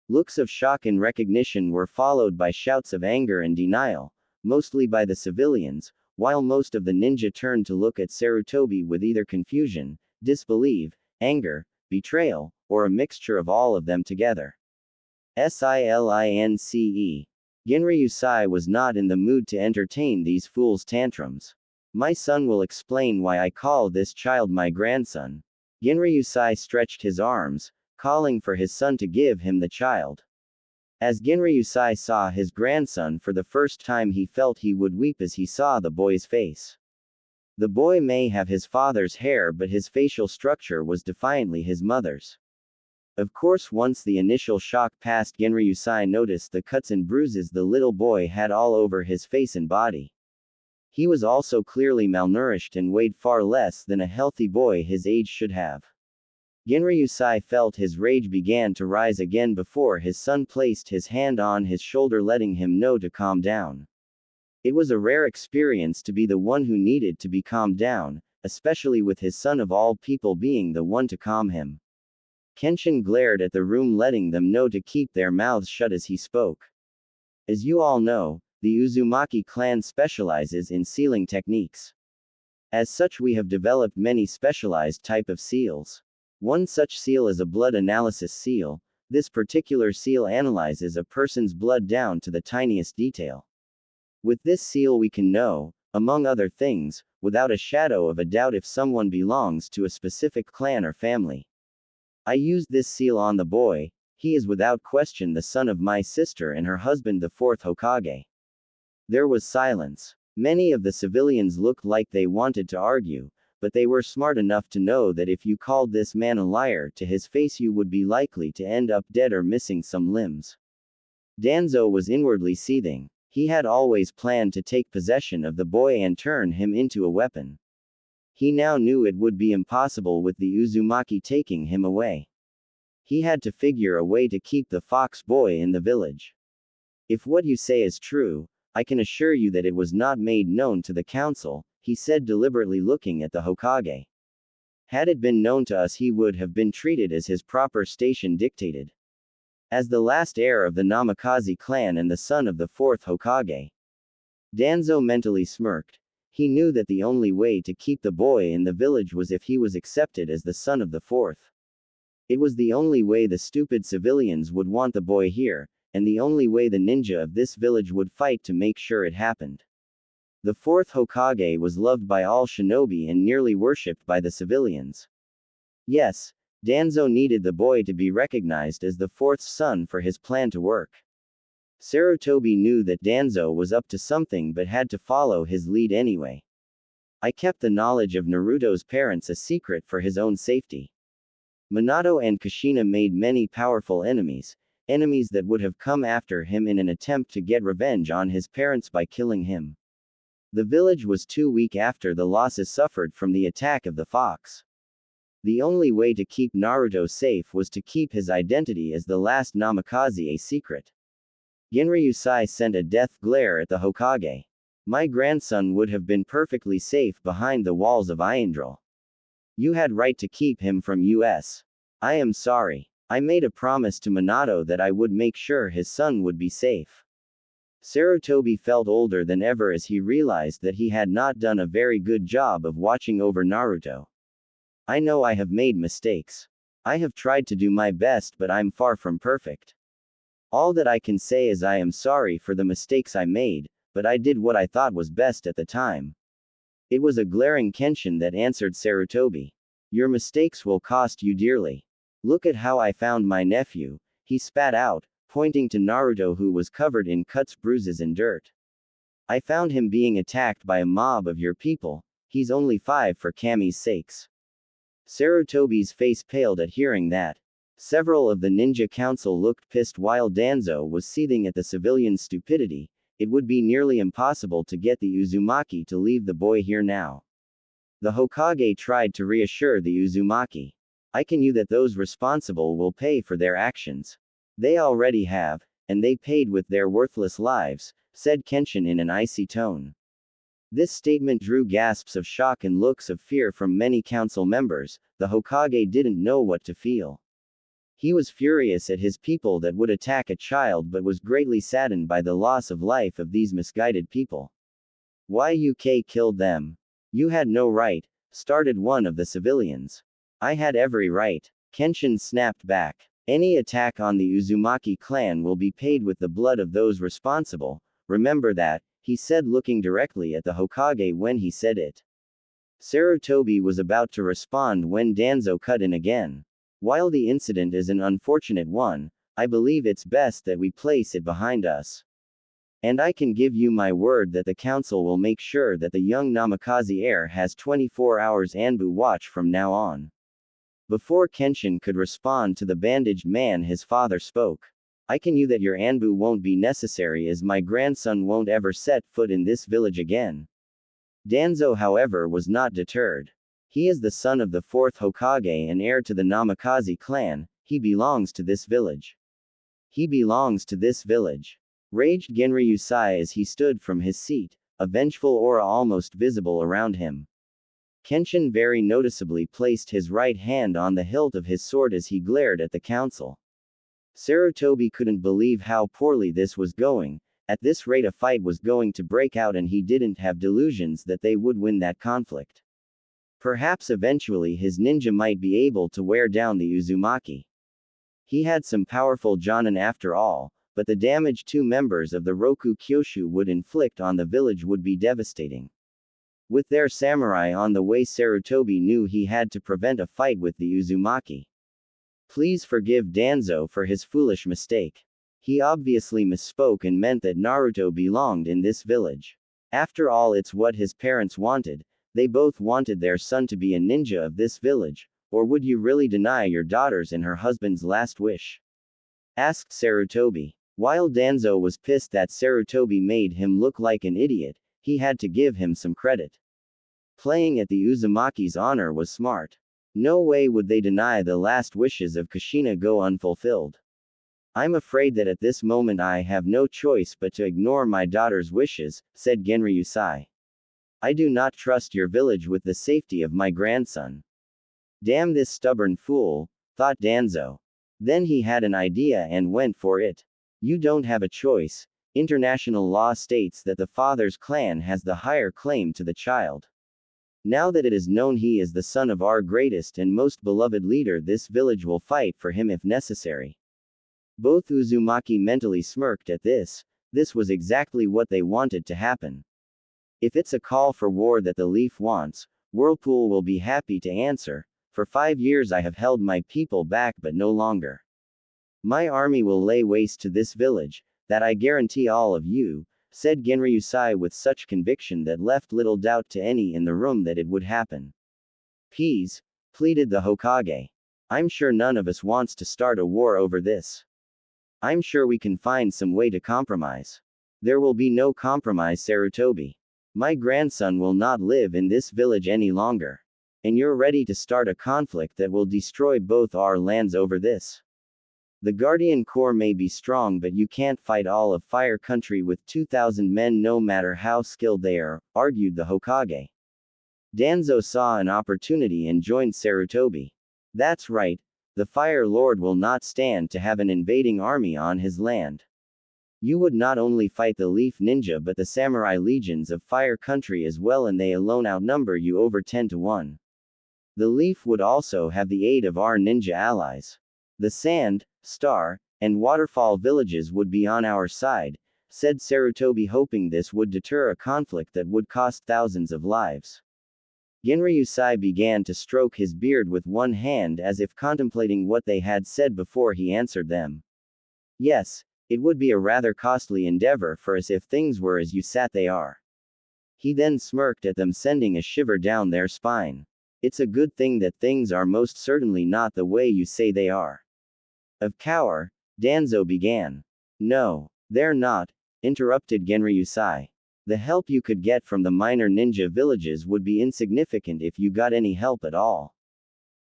Speaker 1: Looks of shock and recognition were followed by shouts of anger and denial, mostly by the civilians, while most of the ninja turned to look at Sarutobi with either confusion, disbelief, anger, betrayal, or a mixture of all of them together. Silence. Genryusai was not in the mood to entertain these fools' tantrums. My son will explain why I call this child my grandson. Genryusai stretched his arms, calling for his son to give him the child. As Genryusai saw his grandson for the first time, he felt he would weep as he saw the boy's face. The boy may have his father's hair, but his facial structure was defiantly his mother's. Of course, once the initial shock passed, Genryusai noticed the cuts and bruises the little boy had all over his face and body. He was also clearly malnourished and weighed far less than a healthy boy his age should have. Genryusai felt his rage began to rise again before his son placed his hand on his shoulder, letting him know to calm down. It was a rare experience to be the one who needed to be calmed down, especially with his son of all people being the one to calm him. Kenshin glared at the room, letting them know to keep their mouths shut as he spoke. As you all know, the Uzumaki clan specializes in sealing techniques. As such, we have developed many specialized type of seals. One such seal is a blood analysis seal. This particular seal analyzes a person's blood down to the tiniest detail. With this seal we can know, among other things, without a shadow of a doubt if someone belongs to a specific clan or family. I used this seal on the boy. He is without question the son of my sister and her husband, the fourth Hokage. There was silence. Many of the civilians looked like they wanted to argue, but they were smart enough to know that if you called this man a liar to his face, you would be likely to end up dead or missing some limbs. Danzo was inwardly seething. He had always planned to take possession of the boy and turn him into a weapon. He now knew it would be impossible with the Uzumaki taking him away. He had to figure a way to keep the fox boy in the village. If what you say is true, I can assure you that it was not made known to the council, he said, deliberately looking at the Hokage. Had it been known to us, he would have been treated as his proper station dictated. As the last heir of the Namikaze clan and the son of the fourth Hokage. Danzo mentally smirked. He knew that the only way to keep the boy in the village was if he was accepted as the son of the fourth. It was the only way the stupid civilians would want the boy here, and the only way the ninja of this village would fight to make sure it happened. The fourth Hokage was loved by all shinobi and nearly worshipped by the civilians. Yes, Danzo needed the boy to be recognized as the fourth son for his plan to work. Sarutobi knew that Danzo was up to something but had to follow his lead anyway. I kept the knowledge of Naruto's parents a secret for his own safety. Minato and Kushina made many powerful enemies, enemies that would have come after him in an attempt to get revenge on his parents by killing him. The village was too weak after the losses suffered from the attack of the fox. The only way to keep Naruto safe was to keep his identity as the last Namikaze a secret. Genryusai sent a death glare at the Hokage. My grandson would have been perfectly safe behind the walls of Iandral. You had right to keep him from us. I am sorry. I made a promise to Minato that I would make sure his son would be safe. Sarutobi felt older than ever as he realized that he had not done a very good job of watching over Naruto. I know I have made mistakes. I have tried to do my best, but I'm far from perfect. All that I can say is I am sorry for the mistakes I made, but I did what I thought was best at the time. It was a glaring Kenshin that answered Sarutobi. Your mistakes will cost you dearly. Look at how I found my nephew, he spat out, pointing to Naruto, who was covered in cuts, bruises and dirt. I found him being attacked by a mob of your people. He's only 5 for Kami's sakes. Sarutobi's face paled at hearing that. Several of the ninja council looked pissed while Danzo was seething at the civilians' stupidity. It would be nearly impossible to get the Uzumaki to leave the boy here now. The Hokage tried to reassure the Uzumaki. I can you that those responsible will pay for their actions. They already have, and they paid with their worthless lives, said Kenshin in an icy tone. This statement drew gasps of shock and looks of fear from many council members. The Hokage didn't know what to feel. He was furious at his people that would attack a child, but was greatly saddened by the loss of life of these misguided people. YUK killed them. You had no right, started one of the civilians. I had every right. Kenshin snapped back. Any attack on the Uzumaki clan will be paid with the blood of those responsible. Remember that, he said, looking directly at the Hokage when he said it. Sarutobi was about to respond when Danzo cut in again. While the incident is an unfortunate one, I believe it's best that we place it behind us. And I can give you my word that the council will make sure that the young Namikaze heir has 24 hours Anbu watch from now on. Before Kenshin could respond to the bandaged man, his father spoke. I can you that your Anbu won't be necessary, as my grandson won't ever set foot in this village again. Danzo, however, was not deterred. He is the son of the 4th Hokage and heir to the Namikaze clan. He belongs to this village. He belongs to this village. Raged Genryusai as he stood from his seat, a vengeful aura almost visible around him. Kenshin very noticeably placed his right hand on the hilt of his sword as he glared at the council. Sarutobi couldn't believe how poorly this was going. At this rate a fight was going to break out, and he didn't have delusions that they would win that conflict. Perhaps eventually his ninja might be able to wear down the Uzumaki. He had some powerful Jonin after all, but the damage 2 members of the Roku Kyoshu would inflict on the village would be devastating. With their samurai on the way, Sarutobi knew he had to prevent a fight with the Uzumaki. Please forgive Danzo for his foolish mistake. He obviously misspoke and meant that Naruto belonged in this village. After all, it's what his parents wanted. They both wanted their son to be a ninja of this village. Or would you really deny your daughter's and her husband's last wish? Asked Sarutobi. While Danzo was pissed that Sarutobi made him look like an idiot, he had to give him some credit. Playing at the Uzumaki's honor was smart. No way would they deny the last wishes of Kushina go unfulfilled. I'm afraid that at this moment I have no choice but to ignore my daughter's wishes, said Genryusai. I do not trust your village with the safety of my grandson. Damn this stubborn fool, thought Danzo. Then he had an idea and went for it. You don't have a choice. International law states that the father's clan has the higher claim to the child. Now that it is known he is the son of our greatest and most beloved leader, this village will fight for him if necessary. Both Uzumaki mentally smirked at this. This was exactly what they wanted to happen. If it's a call for war that the Leaf wants, Whirlpool will be happy to answer. For 5 years I have held my people back, but no longer. My army will lay waste to this village, that I guarantee all of you, said Genryusai with such conviction that left little doubt to any in the room that it would happen. Please, pleaded the Hokage. I'm sure none of us wants to start a war over this. I'm sure we can find some way to compromise. There will be no compromise, Sarutobi. My grandson will not live in this village any longer. And you're ready to start a conflict that will destroy both our lands over this. The Guardian Corps may be strong, but you can't fight all of Fire Country with 2,000 men no matter how skilled they are, argued the Hokage. Danzo saw an opportunity and joined Sarutobi. That's right, the Fire Lord will not stand to have an invading army on his land. You would not only fight the Leaf Ninja but the Samurai Legions of Fire Country as well, and they alone outnumber you over 10 to 1. The Leaf would also have the aid of our ninja allies. The Sand, Star, and Waterfall villages would be on our side, said Sarutobi, hoping this would deter a conflict that would cost thousands of lives. Genryusai began to stroke his beard with one hand as if contemplating what they had said before he answered them. Yes, it would be a rather costly endeavor for us if things were as you said they are. He then smirked at them, sending a shiver down their spine. It's a good thing that things are most certainly not the way you say they are. Of cour, Danzo began. No, they're not, interrupted Genryusai. The help you could get from the minor ninja villages would be insignificant if you got any help at all.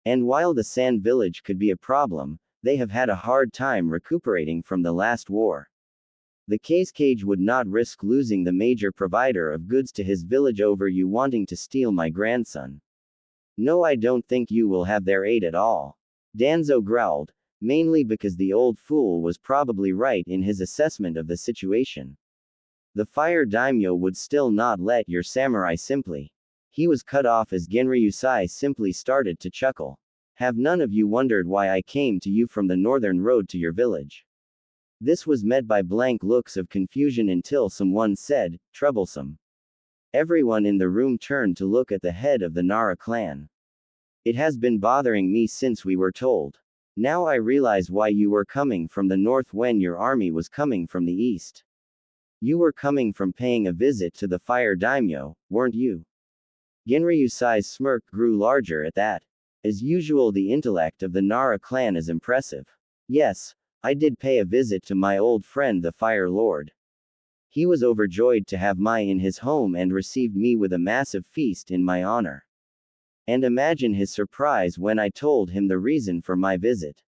Speaker 1: And while the Sand Village could be a problem, they have had a hard time recuperating from the last war. The Case Cage would not risk losing the major provider of goods to his village over you wanting to steal my grandson. No, I don't think you will have their aid at all. Danzo growled, mainly because the old fool was probably right in his assessment of the situation. The Fire Daimyo would still not let your samurai simply. He was cut off as Genryusai simply started to chuckle. Have none of you wondered why I came to you from the northern road to your village? This was met by blank looks of confusion until someone said, troublesome. Everyone in the room turned to look at the head of the Nara clan. It has been bothering me since we were told. Now I realize why you were coming from the north when your army was coming from the east. You were coming from paying a visit to the fire daimyo, weren't you? Genryusai's smirk grew larger at that. As usual, the intellect of the Nara clan is impressive. Yes, I did pay a visit to my old friend the Fire Lord. He was overjoyed to have me in his home and received me with a massive feast in my honor. And imagine his surprise when I told him the reason for my visit.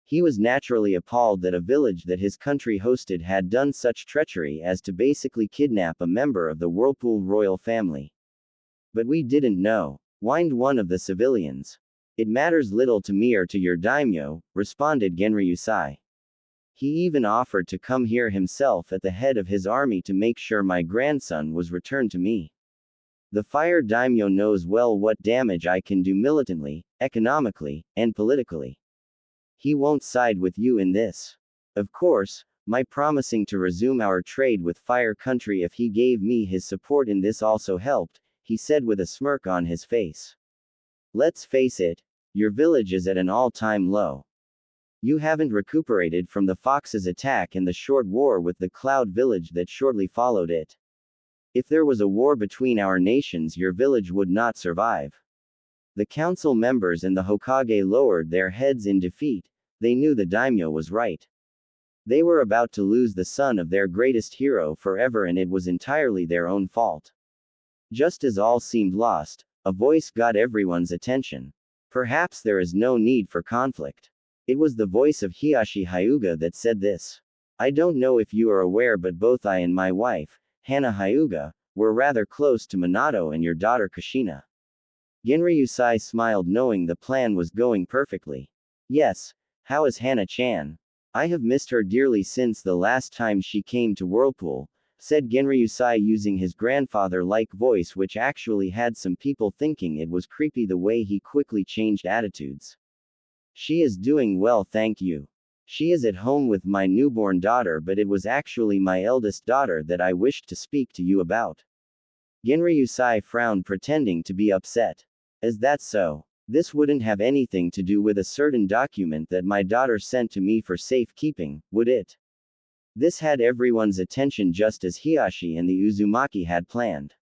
Speaker 1: He was naturally appalled that a village that his country hosted had done such treachery as to basically kidnap a member of the Whirlpool royal family. But we didn't know, whined one of the civilians. It matters little to me or to your daimyo, responded Genryusai. He even offered to come here himself at the head of his army to make sure my grandson was returned to me. The fire daimyo knows well what damage I can do militantly, economically, and politically. He won't side with you in this. Of course, my promising to resume our trade with Fire Country if he gave me his support in this also helped, he said with a smirk on his face. Let's face it, your village is at an all-time low. You haven't recuperated from the Fox's attack and the short war with the Cloud Village that shortly followed it. If there was a war between our nations, your village would not survive. The council members and the Hokage lowered their heads in defeat. They knew the daimyo was right. They were about to lose the son of their greatest hero forever, and it was entirely their own fault. Just as all seemed lost, a voice got everyone's attention. Perhaps there is no need for conflict. It was the voice of Hiashi Hyuga that said this. I don't know if you are aware, but both I and my wife, Hana Hyuga, were rather close to Minato and your daughter Kushina. Genryusai smiled, knowing the plan was going perfectly. Yes, how is Hana-chan? I have missed her dearly since the last time she came to Whirlpool, said Genryusai using his grandfather-like voice, which actually had some people thinking it was creepy the way he quickly changed attitudes. She is doing well, thank you. She is at home with my newborn daughter, but it was actually my eldest daughter that I wished to speak to you about. Genryusai frowned, pretending to be upset. Is that so? This wouldn't have anything to do with a certain document that my daughter sent to me for safekeeping, would it? This had everyone's attention just as Hiashi and the Uzumaki had planned.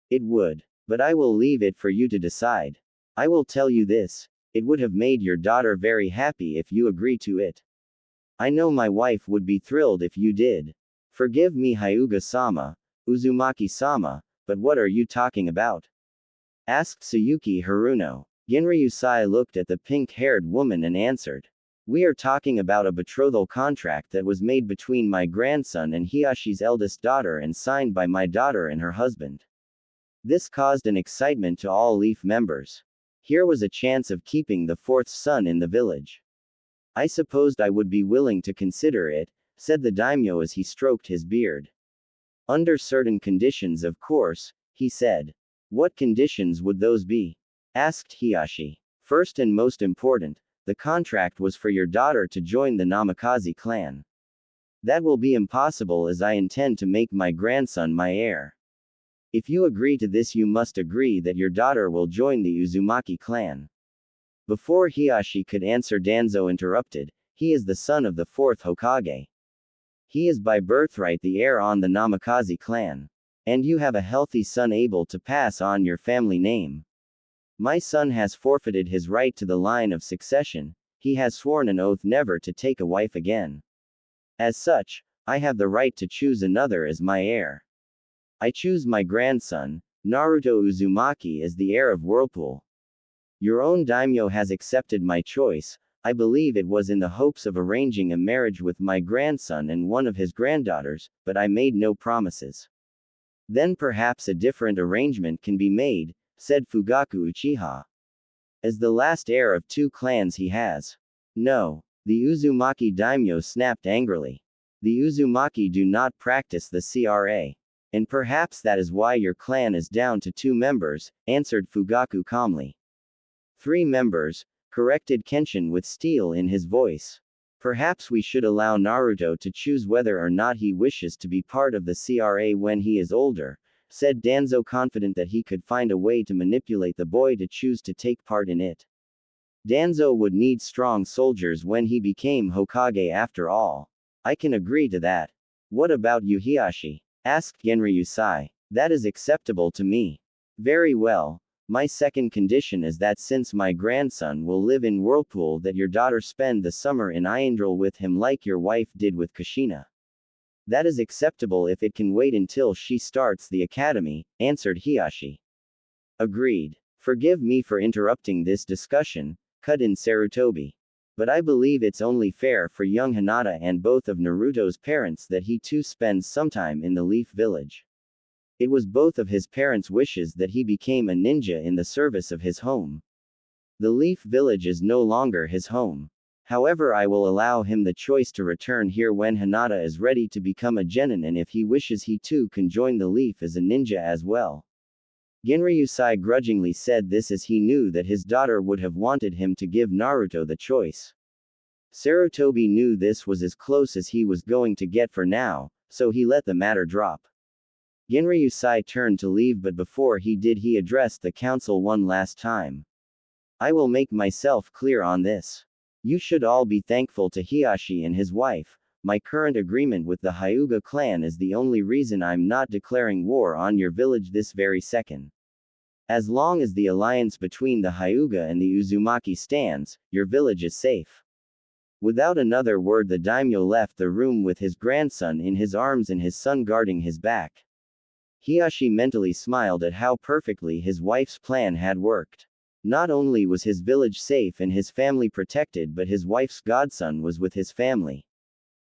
Speaker 1: It would. But I will leave it for you to decide. I will tell you this. It would have made your daughter very happy if you agree to it. I know my wife would be thrilled if you did. Forgive me, Hyuga-sama, Uzumaki-sama, but what are you talking about? Asked Tsuyuki Haruno. Genryusai looked at the pink-haired woman and answered. We are talking about a betrothal contract that was made between my grandson and Hiashi's eldest daughter and signed by my daughter and her husband. This caused an excitement to all Leaf members. Here was a chance of keeping the fourth son in the village. I supposed I would be willing to consider it, said the daimyo as he stroked his beard. Under certain conditions, of course, he said. What conditions would those be? Asked Hiashi. First and most important, the contract was for your daughter to join the Namikaze clan. That will be impossible as I intend to make my grandson my heir. If you agree to this, you must agree that your daughter will join the Uzumaki clan. Before Hiashi could answer, Danzo interrupted. He is the son of the fourth Hokage. He is by birthright the heir on the Namikaze clan. And you have a healthy son able to pass on your family name. My son has forfeited his right to the line of succession. He has sworn an oath never to take a wife again. As such, I have the right to choose another as my heir. I choose my grandson, Naruto Uzumaki, as the heir of Whirlpool. Your own daimyo has accepted my choice. I believe it was in the hopes of arranging a marriage with my grandson and one of his granddaughters, but I made no promises. Then perhaps a different arrangement can be made, said Fugaku Uchiha. As the last heir of two clans he has. No. The Uzumaki daimyo snapped angrily. The Uzumaki do not practice the CRA. And perhaps that is why your clan is down to 2 members, answered Fugaku calmly. 3 members, corrected Kenshin with steel in his voice. Perhaps we should allow Naruto to choose whether or not he wishes to be part of the CRA when he is older, said Danzo, confident that he could find a way to manipulate the boy to choose to take part in it. Danzo would need strong soldiers when he became Hokage after all. I can agree to that. What about you, Hiashi? Asked Genryusai. That is acceptable to me. Very well. My second condition is that since my grandson will live in Whirlpool, that your daughter spend the summer in Iandril with him like your wife did with Kushina. That is acceptable if it can wait until she starts the academy, answered Hiashi. Agreed. Forgive me for interrupting this discussion, cut in Sarutobi. But I believe it's only fair for young Hinata and both of Naruto's parents that he too spends some time in the Leaf Village. It was both of his parents' wishes that he became a ninja in the service of his home. The Leaf Village is no longer his home. However, I will allow him the choice to return here when Hinata is ready to become a genin, and if he wishes he too can join the Leaf as a ninja as well. Genryusai grudgingly said this as he knew that his daughter would have wanted him to give Naruto the choice. Sarutobi knew this was as close as he was going to get for now, so he let the matter drop. Genryusai turned to leave, but before he did he addressed the council one last time. I will make myself clear on this. You should all be thankful to Hiashi and his wife. My current agreement with the Hyuga clan is the only reason I'm not declaring war on your village this very second. As long as the alliance between the Hyuga and the Uzumaki stands, your village is safe. Without another word, the daimyo left the room with his grandson in his arms and his son guarding his back. Hiashi mentally smiled at how perfectly his wife's plan had worked. Not only was his village safe and his family protected, but his wife's godson was with his family.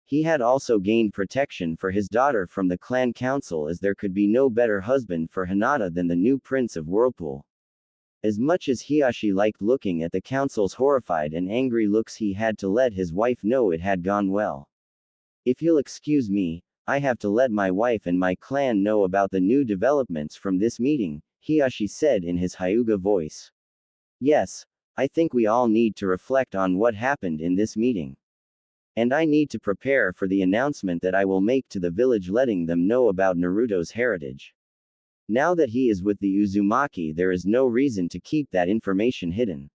Speaker 1: He had also gained protection for his daughter from the clan council, as there could be no better husband for Hinata than the new prince of Whirlpool. As much as Hiashi liked looking at the council's horrified and angry looks, he had to let his wife know it had gone well. If you'll excuse me, I have to let my wife and my clan know about the new developments from this meeting, Hiashi said in his Hyuga voice. Yes, I think we all need to reflect on what happened in this meeting. And I need to prepare for the announcement that I will make to the village, letting them know about Naruto's heritage. Now that he is with the Uzumaki, there is no reason to keep that information hidden.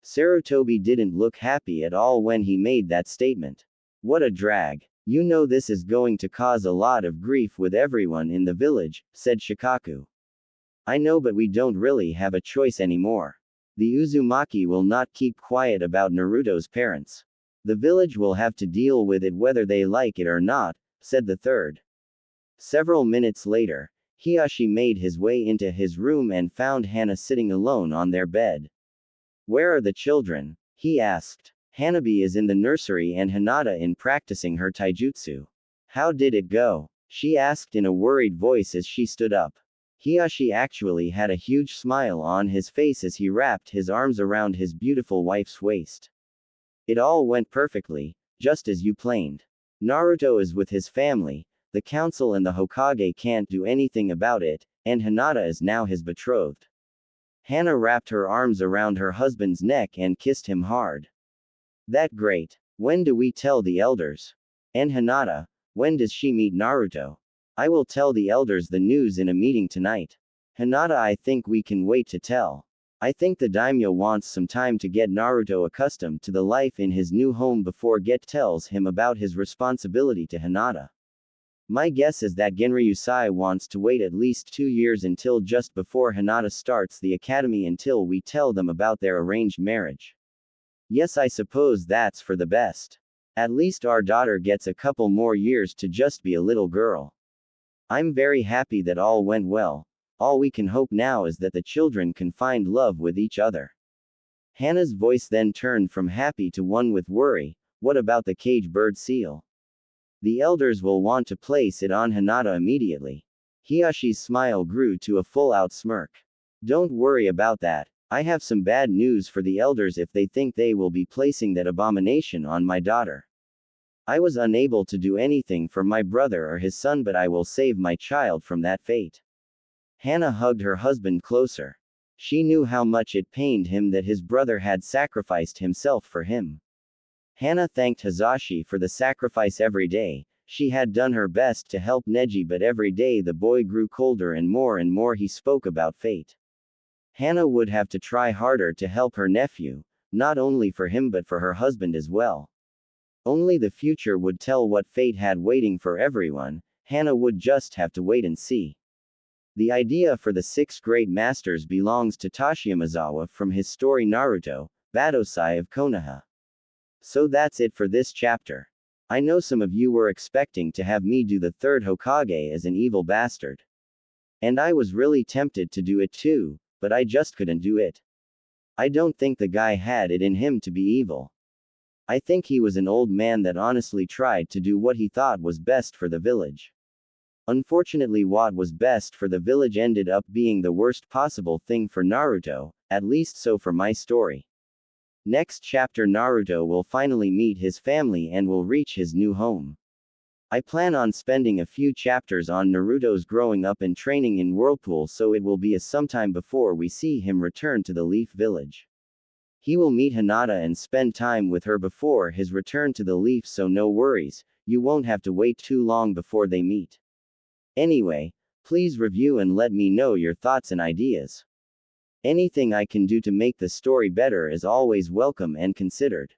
Speaker 1: Sarutobi didn't look happy at all when he made that statement. What a drag. You know this is going to cause a lot of grief with everyone in the village, said Shikaku. I know, but we don't really have a choice anymore. The Uzumaki will not keep quiet about Naruto's parents. The village will have to deal with it whether they like it or not, said the third. Several minutes later, Hiashi made his way into his room and found Hana sitting alone on their bed. Where are the children? He asked. Hanabi is in the nursery and Hinata in practicing her taijutsu. How did it go? She asked in a worried voice as she stood up. Hiashi actually had a huge smile on his face as he wrapped his arms around his beautiful wife's waist. It all went perfectly, just as you planned. Naruto is with his family, the council and the Hokage can't do anything about it, and Hinata is now his betrothed. Hana wrapped her arms around her husband's neck and kissed him hard. That great. When do we tell the elders? And Hinata, when does she meet Naruto? I will tell the elders the news in a meeting tonight. Hinata, I think we can wait to tell. I think the daimyo wants some time to get Naruto accustomed to the life in his new home before Get tells him about his responsibility to Hinata. My guess is that Genryusai wants to wait at least 2 years until just before Hinata starts the academy until we tell them about their arranged marriage. Yes, I suppose that's for the best. At least our daughter gets a couple more years to just be a little girl. I'm very happy that all went well. All we can hope now is that the children can find love with each other. Hana's voice then turned from happy to one with worry. What about the cage bird seal? The elders will want to place it on Hinata immediately. Hiashi's smile grew to a full-out smirk. Don't worry about that. I have some bad news for the elders if they think they will be placing that abomination on my daughter. I was unable to do anything for my brother or his son, but I will save my child from that fate. Hana hugged her husband closer. She knew how much it pained him that his brother had sacrificed himself for him. Hana thanked Hazashi for the sacrifice every day. She had done her best to help Neji, but every day the boy grew colder and more he spoke about fate. Hana would have to try harder to help her nephew, not only for him but for her husband as well. Only the future would tell what fate had waiting for everyone. Hana would just have to wait and see. The idea for the 6 great masters belongs to Toshimazawa from his story Naruto, Batosai of Konoha. So that's it for this chapter. I know some of you were expecting to have me do the 3rd Hokage as an evil bastard. And I was really tempted to do it too, but I just couldn't do it. I don't think the guy had it in him to be evil. I think he was an old man that honestly tried to do what he thought was best for the village. Unfortunately, what was best for the village ended up being the worst possible thing for Naruto, at least so for my story. Next chapter, Naruto will finally meet his family and will reach his new home. I plan on spending a few chapters on Naruto's growing up and training in Whirlpool, so it will be a sometime before we see him return to the Leaf Village. He will meet Hinata and spend time with her before his return to the Leaf, so no worries, you won't have to wait too long before they meet. Anyway, please review and let me know your thoughts and ideas. Anything I can do to make the story better is always welcome and considered.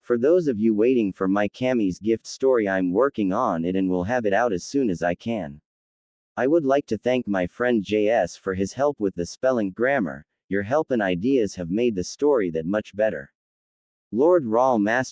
Speaker 1: For those of you waiting for my Kami's gift story, I'm working on it and will have it out as soon as I can. I would like to thank my friend JS for his help with the spelling grammar. Your help and ideas have made the story that much better. Lord Rawl Master